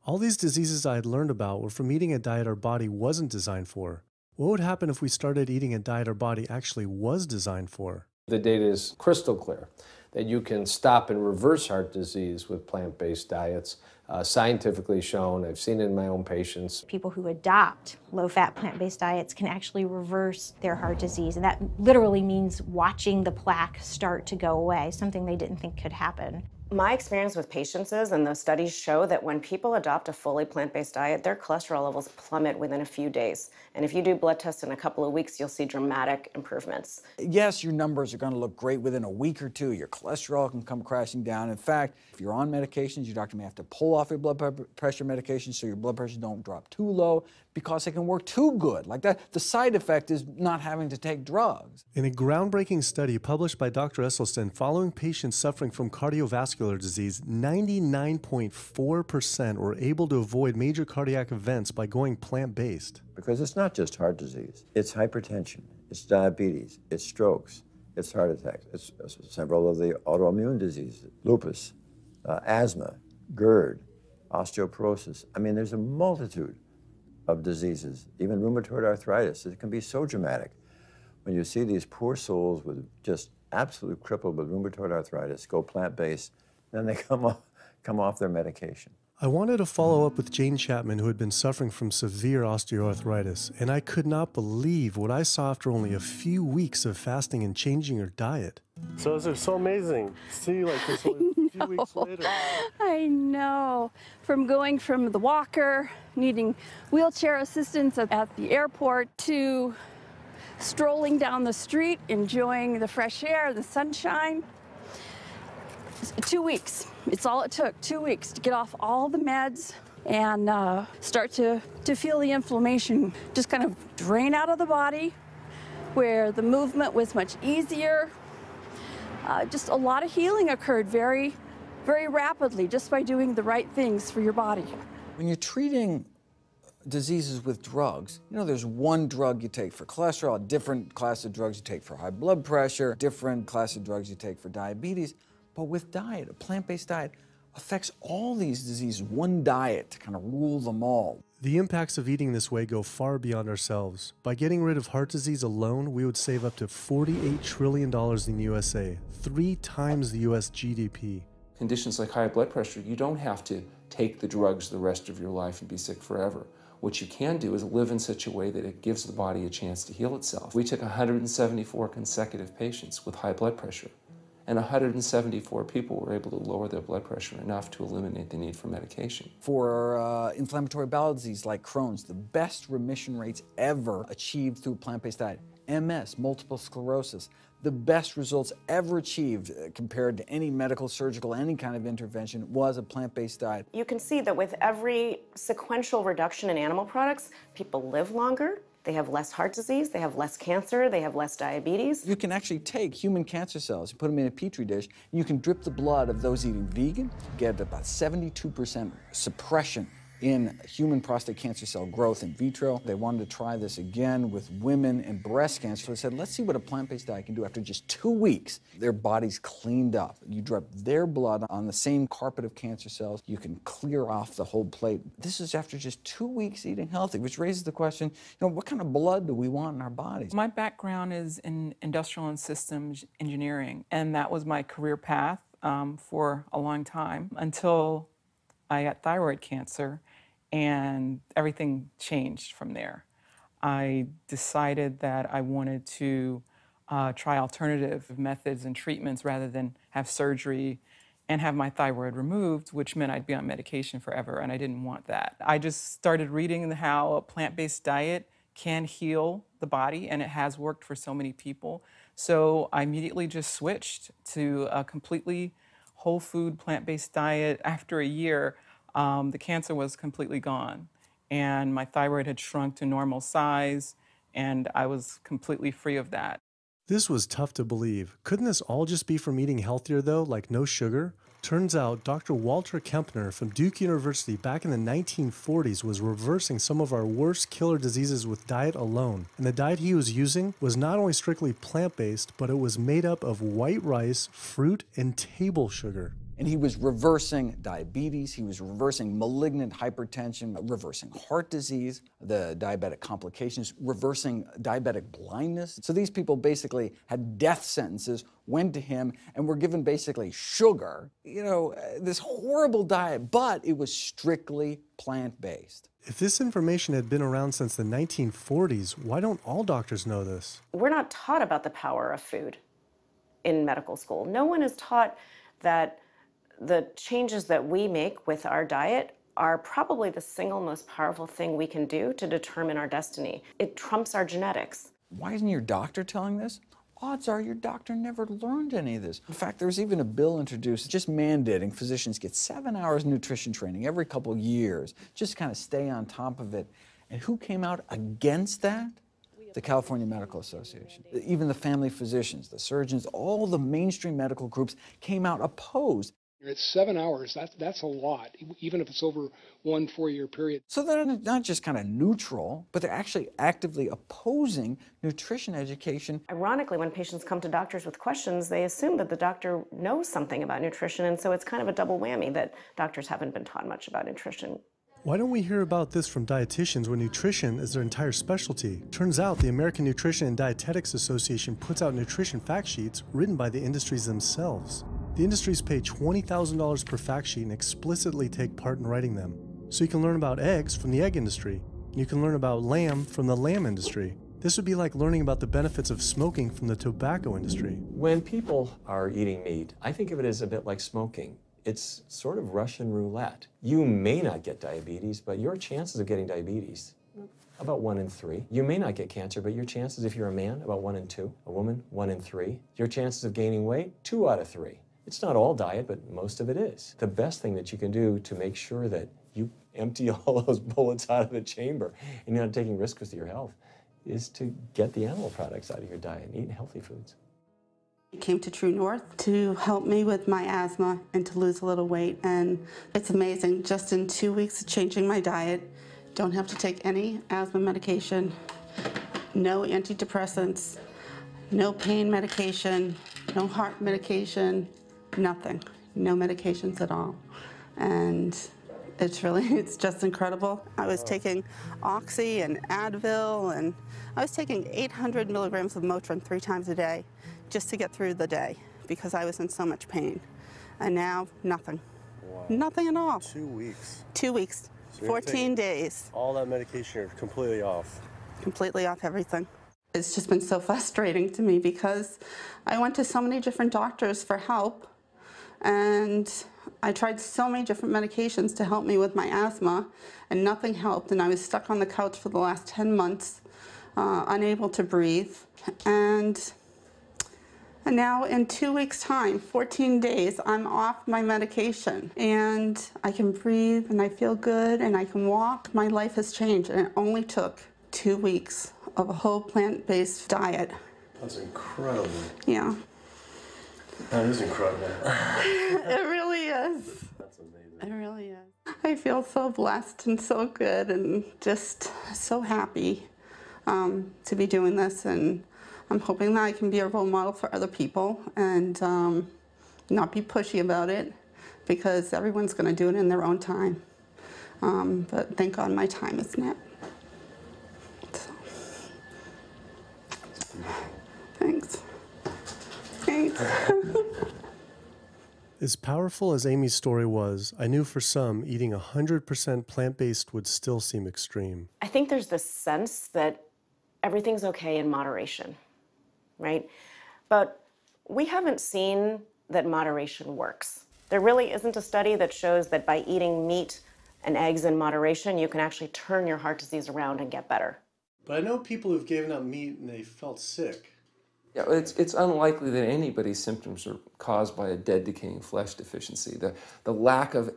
All these diseases I had learned about were from eating a diet our body wasn't designed for. What would happen if we started eating a diet our body actually was designed for? The data is crystal clear that you can stop and reverse heart disease with plant-based diets. Scientifically shown, I've seen it in my own patients. People who adopt low-fat plant-based diets can actually reverse their heart disease, and that literally means watching the plaque start to go away, something they didn't think could happen. My experience with patients is, and those studies show, that when people adopt a fully plant-based diet, their cholesterol levels plummet within a few days. And if you do blood tests in a couple of weeks, you'll see dramatic improvements. Yes, your numbers are going to look great within a week or two. Your cholesterol can come crashing down. In fact, if you're on medications, your doctor may have to pull off your blood pressure medications so your blood pressure don't drop too low because it can work too good. Like that, the side effect is not having to take drugs. In a groundbreaking study published by Dr. Esselstyn following patients suffering from cardiovascular disease, 99.4% were able to avoid major cardiac events by going plant-based. Because it's not just heart disease. It's hypertension, it's diabetes, it's strokes, it's heart attacks, it's several of the autoimmune diseases, lupus, asthma, GERD, osteoporosis. I mean, there's a multitude of diseases, even rheumatoid arthritis. It can be so dramatic. When you see these poor souls with just absolutely crippled with rheumatoid arthritis go plant-based, then they come off their medication. I wanted to follow up with Jane Chapman, who had been suffering from severe osteoarthritis, and I could not believe what I saw after only a few weeks of fasting and changing her diet. So it's so amazing. See, like this only a few weeks later. I know. From going from the walker, needing wheelchair assistance at the airport, to strolling down the street, enjoying the fresh air, the sunshine. 2 weeks. It's all it took, 2 weeks to get off all the meds and start to feel the inflammation just kind of drain out of the body, where the movement was much easier. Just a lot of healing occurred very, very rapidly just by doing the right things for your body. When you're treating diseases with drugs, you know, there's one drug you take for cholesterol, a different class of drugs you take for high blood pressure, different class of drugs you take for diabetes. But with diet, a plant-based diet affects all these diseases, one diet to kind of rule them all. The impacts of eating this way go far beyond ourselves. By getting rid of heart disease alone, we would save up to $48 trillion in the USA, 3 times the US GDP. Conditions like high blood pressure, you don't have to take the drugs the rest of your life and be sick forever. What you can do is live in such a way that it gives the body a chance to heal itself. We took 174 consecutive patients with high blood pressure, and 174 people were able to lower their blood pressure enough to eliminate the need for medication. For inflammatory bowel disease like Crohn's, the best remission rates ever achieved through plant-based diet. MS, multiple sclerosis, the best results ever achieved compared to any medical, surgical, any kind of intervention was a plant-based diet. You can see that with every sequential reduction in animal products, people live longer, they have less heart disease, they have less cancer, they have less diabetes. You can actually take human cancer cells, you put them in a petri dish, and you can drip the blood of those eating vegan, get about 72% suppression in human prostate cancer cell growth in vitro. They wanted to try this again with women and breast cancer. So they said, let's see what a plant-based diet can do. After just 2 weeks, their bodies cleaned up. You drip their blood on the same carpet of cancer cells. You can clear off the whole plate. This is after just 2 weeks eating healthy, which raises the question, what kind of blood do we want in our bodies? My background is in industrial and systems engineering, and that was my career path for a long time until I got thyroid cancer, and everything changed from there. I decided that I wanted to try alternative methods and treatments rather than have surgery and have my thyroid removed, which meant I'd be on medication forever, and I didn't want that. I just started reading how a plant-based diet can heal the body, and it has worked for so many people. So I immediately just switched to a completely whole food plant-based diet. After a year, the cancer was completely gone, and my thyroid had shrunk to normal size, and I was completely free of that. This was tough to believe. Couldn't this all just be from eating healthier though, like no sugar? Turns out Dr. Walter Kempner from Duke University back in the 1940s was reversing some of our worst killer diseases with diet alone. And the diet he was using was not only strictly plant-based, but it was made up of white rice, fruit, and table sugar. And he was reversing diabetes, he was reversing malignant hypertension, reversing heart disease, the diabetic complications, reversing diabetic blindness. So these people basically had death sentences, went to him, and were given basically sugar, this horrible diet, but it was strictly plant-based. If this information had been around since the 1940s, why don't all doctors know this? We're not taught about the power of food in medical school. No one is taught that the changes that we make with our diet are probably the single most powerful thing we can do to determine our destiny. It trumps our genetics. Why isn't your doctor telling this? Odds are your doctor never learned any of this. In fact, there's even a bill introduced just mandating physicians get 7 hours nutrition training every couple years, just kind of stay on top of it. And who came out against that? The California Medical Association. Even the family physicians, the surgeons, all the mainstream medical groups came out opposed. It's 7 hours, that's a lot, even if it's over 1 4-year period. So they're not just kind of neutral, but they're actually actively opposing nutrition education. Ironically, when patients come to doctors with questions, they assume that the doctor knows something about nutrition, and so it's kind of a double whammy that doctors haven't been taught much about nutrition. Why don't we hear about this from dietitians when nutrition is their entire specialty? Turns out the American Nutrition and Dietetics Association puts out nutrition fact sheets written by the industries themselves. The industries pay $20,000 per fact sheet and explicitly take part in writing them. So you can learn about eggs from the egg industry, and you can learn about lamb from the lamb industry. This would be like learning about the benefits of smoking from the tobacco industry. When people are eating meat, I think of it as a bit like smoking. It's sort of Russian roulette. You may not get diabetes, but your chances of getting diabetes, about 1 in 3. You may not get cancer, but your chances, if you're a man, about 1 in 2. A woman, 1 in 3. Your chances of gaining weight, 2 out of 3. It's not all diet, but most of it is. The best thing that you can do to make sure that you empty all those bullets out of the chamber and you're not taking risks with your health is to get the animal products out of your diet and eat healthy foods. I came to True North to help me with my asthma and to lose a little weight, and it's amazing. Just in 2 weeks of changing my diet, don't have to take any asthma medication, no antidepressants, no pain medication, no heart medication, nothing, no medications at all. And it's just incredible. I was taking Oxy and Advil, and I was taking 800 milligrams of Motrin 3 times a day just to get through the day because I was in so much pain. And now, nothing. Wow. Nothing at all. 2 weeks. 2 weeks, So 14 days. All that medication are completely off. Completely off everything. It's just been so frustrating to me because I went to so many different doctors for help, and I tried so many different medications to help me with my asthma, and nothing helped, and I was stuck on the couch for the last 10 months, unable to breathe. And now in 2 weeks' time, 14 days, I'm off my medication, and I can breathe, and I feel good, and I can walk. My life has changed, and it only took 2 weeks of a whole plant-based diet. That's incredible. Yeah. That is incredible. It really is. That's amazing. It really is. I feel so blessed and so good and just so happy to be doing this, and I'm hoping that I can be a role model for other people and not be pushy about it, because everyone's going to do it in their own time. But thank God my time is now. So. Thanks. Thanks. As powerful as Amy's story was, I knew for some, eating 100% plant-based would still seem extreme. I think there's this sense that everything's okay in moderation, right? But we haven't seen that moderation works. There really isn't a study that shows that by eating meat and eggs in moderation, you can actually turn your heart disease around and get better. But I know people who've given up meat and they felt sick. Yeah, it's unlikely that anybody's symptoms are caused by a dead, decaying flesh deficiency. The lack of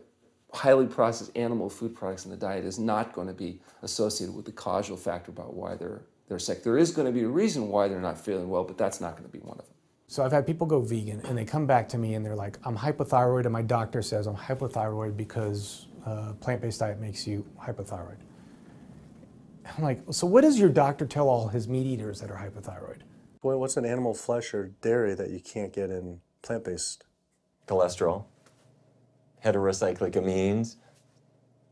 highly processed animal food products in the diet is not going to be associated with the causal factor about why they're sick. There is going to be a reason why they're not feeling well, but that's not going to be one of them. So I've had people go vegan and they come back to me and they're like, I'm hypothyroid and my doctor says I'm hypothyroid because plant-based diet makes you hypothyroid. I'm like, so what does your doctor tell all his meat eaters that are hypothyroid? Boy, what's an animal flesh or dairy that you can't get in plant-based? Cholesterol, heterocyclic amines,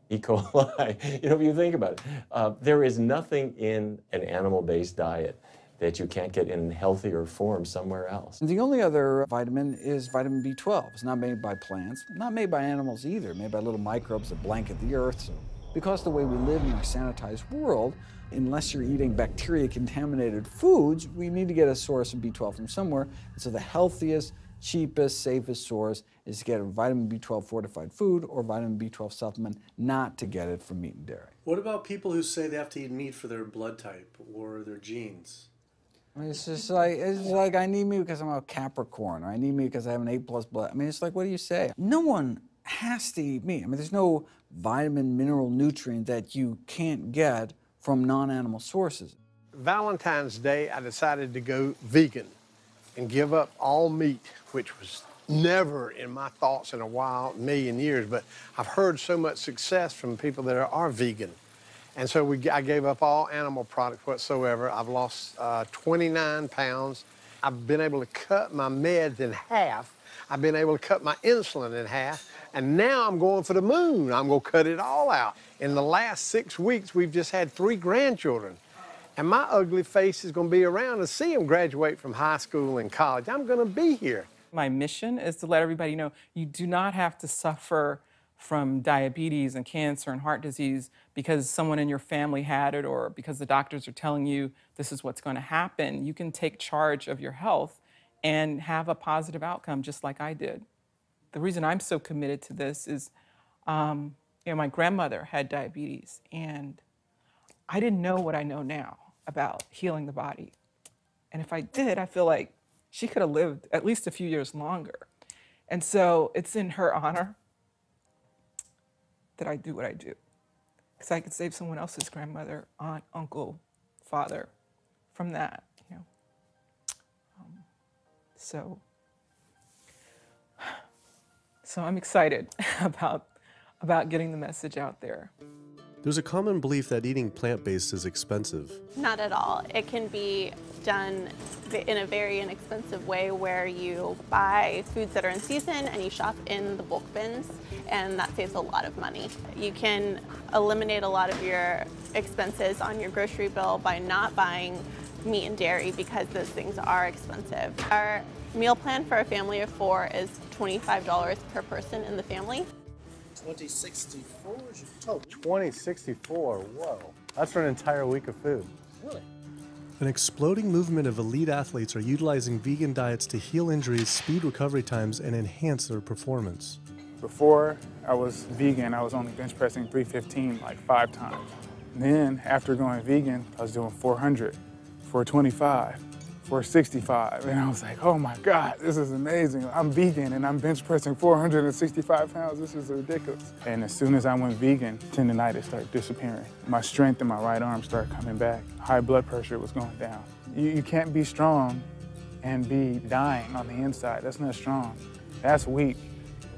E. coli. You know, if you think about it, there is nothing in an animal-based diet that you can't get in healthier form somewhere else. The only other vitamin is vitamin B12. It's not made by plants, not made by animals either, made by little microbes that blanket the earth. So because the way we live in our sanitized world, unless you're eating bacteria-contaminated foods, we need to get a source of B12 from somewhere. And so the healthiest, cheapest, safest source is to get a vitamin B12 fortified food or vitamin B12 supplement, not to get it from meat and dairy. What about people who say they have to eat meat for their blood type or their genes? I mean, it's like I need meat because I'm a Capricorn, or I need meat because I have an A+ blood. I mean, it's like, what do you say? No one has to eat meat. I mean, there's no vitamin, mineral, nutrient that you can't get from non-animal sources. Valentine's Day, I decided to go vegan and give up all meat, which was never in my thoughts in a million years, but I've heard so much success from people that are vegan. And so I gave up all animal products whatsoever. I've lost 29 pounds. I've been able to cut my meds in half. I've been able to cut my insulin in half. And now I'm going for the moon. I'm going to cut it all out. In the last 6 weeks, we've just had 3 grandchildren. And my ugly face is going to be around to see them graduate from high school and college. I'm going to be here. My mission is to let everybody know you do not have to suffer from diabetes and cancer and heart disease because someone in your family had it or because the doctors are telling you this is what's going to happen. You can take charge of your health and have a positive outcome just like I did. The reason I'm so committed to this is, my grandmother had diabetes and I didn't know what I know now about healing the body. And if I did, I feel like she could have lived at least a few years longer. And so it's in her honor that I do what I do. Because I could save someone else's grandmother, aunt, uncle, father from that, you know. So I'm excited about getting the message out there. There's a common belief that eating plant-based is expensive. Not at all. It can be done in a very inexpensive way where you buy foods that are in season and you shop in the bulk bins, and that saves a lot of money. You can eliminate a lot of your expenses on your grocery bill by not buying meat and dairy because those things are expensive. Our meal plan for a family of 4 is $25 per person in the family. 2064 is your total. 2064, whoa. That's for an entire week of food. Really? An exploding movement of elite athletes are utilizing vegan diets to heal injuries, speed recovery times, and enhance their performance. Before I was vegan, I was only bench pressing 315 like 5 times. Then after going vegan, I was doing 400, 425, 465. And I was like, oh my God, this is amazing. I'm vegan and I'm bench pressing 465 pounds. This is ridiculous. And as soon as I went vegan, tendinitis started disappearing. My strength in my right arm started coming back. High blood pressure was going down. You can't be strong and be dying on the inside. That's not strong. That's weak.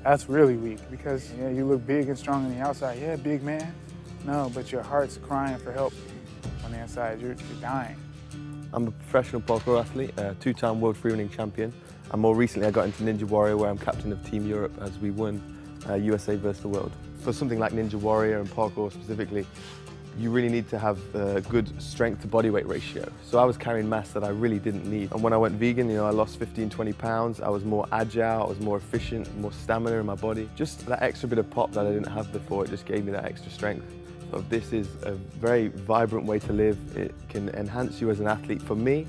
That's really weak because yeah, you look big and strong on the outside. Yeah, big man. No, but your heart's crying for help on the inside. You're dying. I'm a professional parkour athlete, a 2-time world freerunning champion, and more recently I got into Ninja Warrior where I'm captain of Team Europe as we won USA versus the world. For something like Ninja Warrior and parkour specifically, you really need to have a good strength to body weight ratio. So I was carrying mass that I really didn't need. And when I went vegan, I lost 15, 20 pounds. I was more agile, I was more efficient, more stamina in my body. Just that extra bit of pop that I didn't have before, it just gave me that extra strength of this is a very vibrant way to live. It can enhance you as an athlete. For me,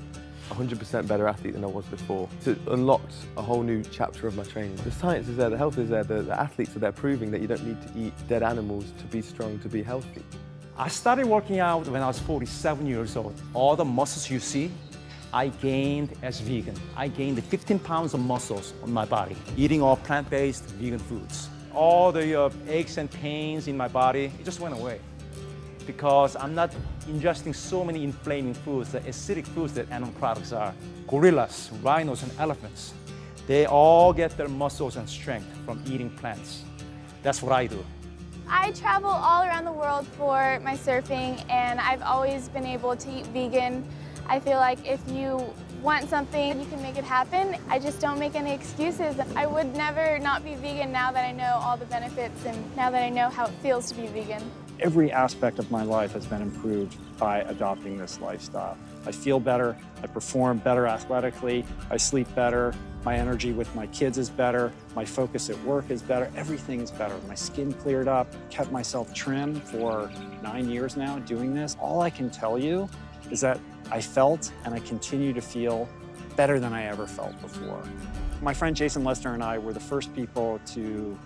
100% better athlete than I was before. It unlocked a whole new chapter of my training. The science is there, the health is there, the athletes are there proving that you don't need to eat dead animals to be strong, to be healthy. I started working out when I was 47 years old. All the muscles you see, I gained as vegan. I gained 15 pounds of muscles on my body, eating all plant-based vegan foods. All the aches and pains in my body, it just went away. Because I'm not ingesting so many inflaming foods, the acidic foods that animal products are. Gorillas, rhinos, and elephants, they all get their muscles and strength from eating plants. That's what I do. I travel all around the world for my surfing, and I've always been able to eat vegan. I feel like if you want something, you can make it happen. I just don't make any excuses. I would never not be vegan now that I know all the benefits and now that I know how it feels to be vegan. Every aspect of my life has been improved by adopting this lifestyle. I feel better, I perform better athletically, I sleep better, my energy with my kids is better, my focus at work is better, everything is better. My skin cleared up, kept myself trim for 9 years now doing this. All I can tell you is that I felt and I continue to feel better than I ever felt before. My friend Jason Lester and I were the first people to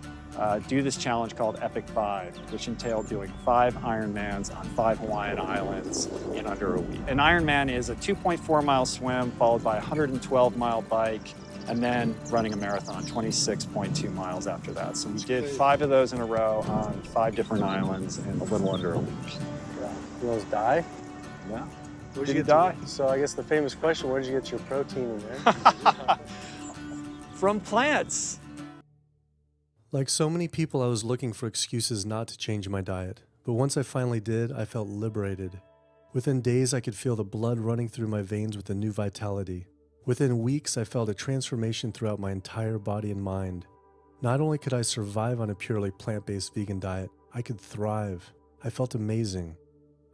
do this challenge called Epic 5, which entailed doing 5 Ironmans on 5 Hawaiian islands in under a week. An Ironman is a 2.4-mile swim followed by a 112-mile bike and then running a marathon, 26.2 miles after that. So we did 5 of those in a row on 5 different islands in a little under a week. Yeah. You almost die? Yeah. Where'd you die? So I guess the famous question, where'd you get your protein in there? From plants. Like so many people, I was looking for excuses not to change my diet. But once I finally did, I felt liberated. Within days, I could feel the blood running through my veins with a new vitality. Within weeks, I felt a transformation throughout my entire body and mind. Not only could I survive on a purely plant-based vegan diet, I could thrive. I felt amazing.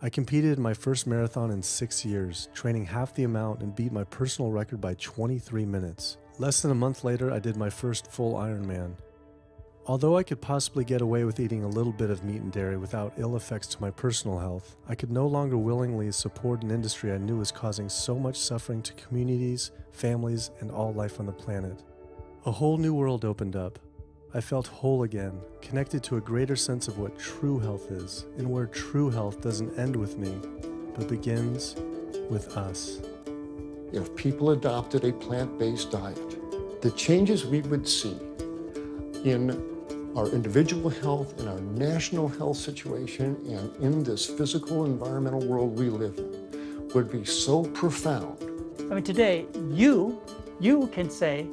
I competed in my first marathon in 6 years, training half the amount and beat my personal record by 23 minutes. Less than a month later, I did my first full Ironman. Although I could possibly get away with eating a little bit of meat and dairy without ill effects to my personal health, I could no longer willingly support an industry I knew was causing so much suffering to communities, families, and all life on the planet. A whole new world opened up. I felt whole again, connected to a greater sense of what true health is, and where true health doesn't end with me, but begins with us. If people adopted a plant-based diet, the changes we would see in our individual health, in our national health situation, and in this physical environmental world we live in would be so profound. I mean, today, you can say,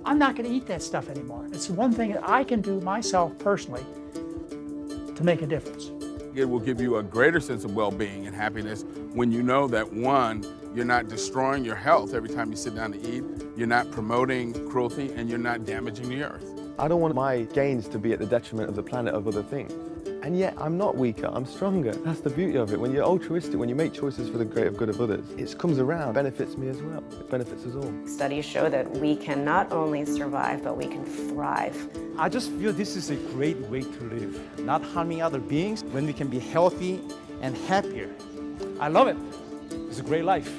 I'm not going to eat that stuff anymore. It's one thing that I can do myself personally to make a difference. It will give you a greater sense of well-being and happiness when you know that, one, you're not destroying your health every time you sit down to eat, you're not promoting cruelty, and you're not damaging the earth. I don't want my gains to be at the detriment of the planet of other things. And yet I'm not weaker, I'm stronger. That's the beauty of it. When you're altruistic, when you make choices for the greater good of others, it comes around, benefits me as well. It benefits us all. Studies show that we can not only survive, but we can thrive. I just feel this is a great way to live, not harming other beings when we can be healthy and happier. I love it. It's a great life.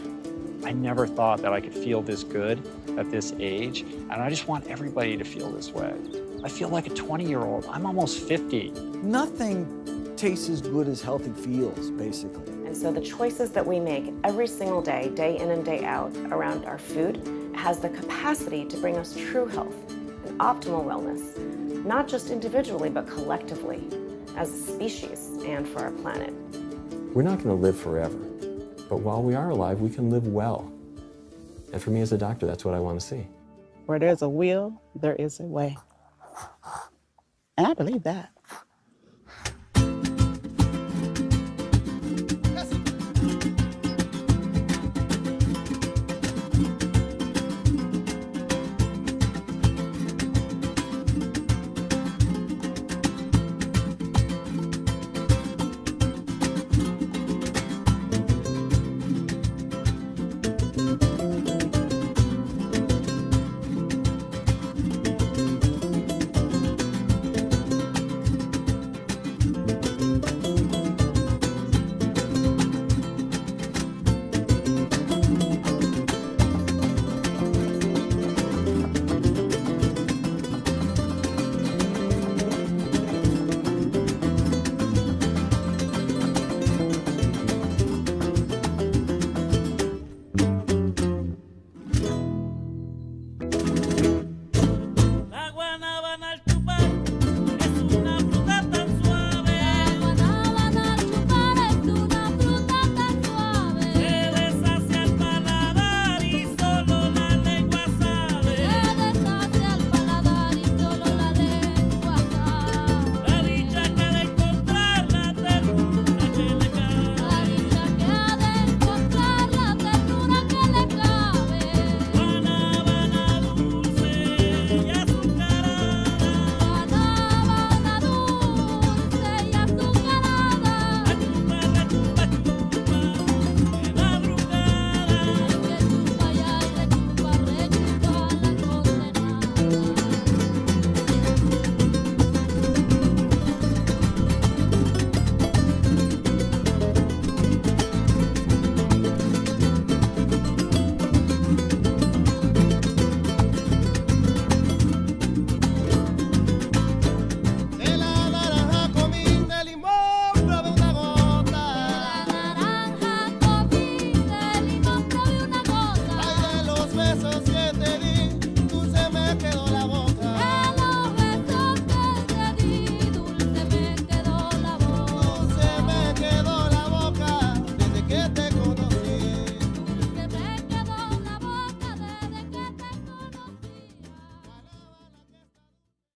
I never thought that I could feel this good at this age, and I just want everybody to feel this way. I feel like a 20-year-old. I'm almost 50. Nothing tastes as good as healthy feels, basically. And so the choices that we make every single day, day in and day out, around our food, has the capacity to bring us true health and optimal wellness, not just individually, but collectively, as a species and for our planet. We're not going to live forever, but while we are alive, we can live well. And for me as a doctor, that's what I want to see. Where there's a will, there is a way. And I believe that.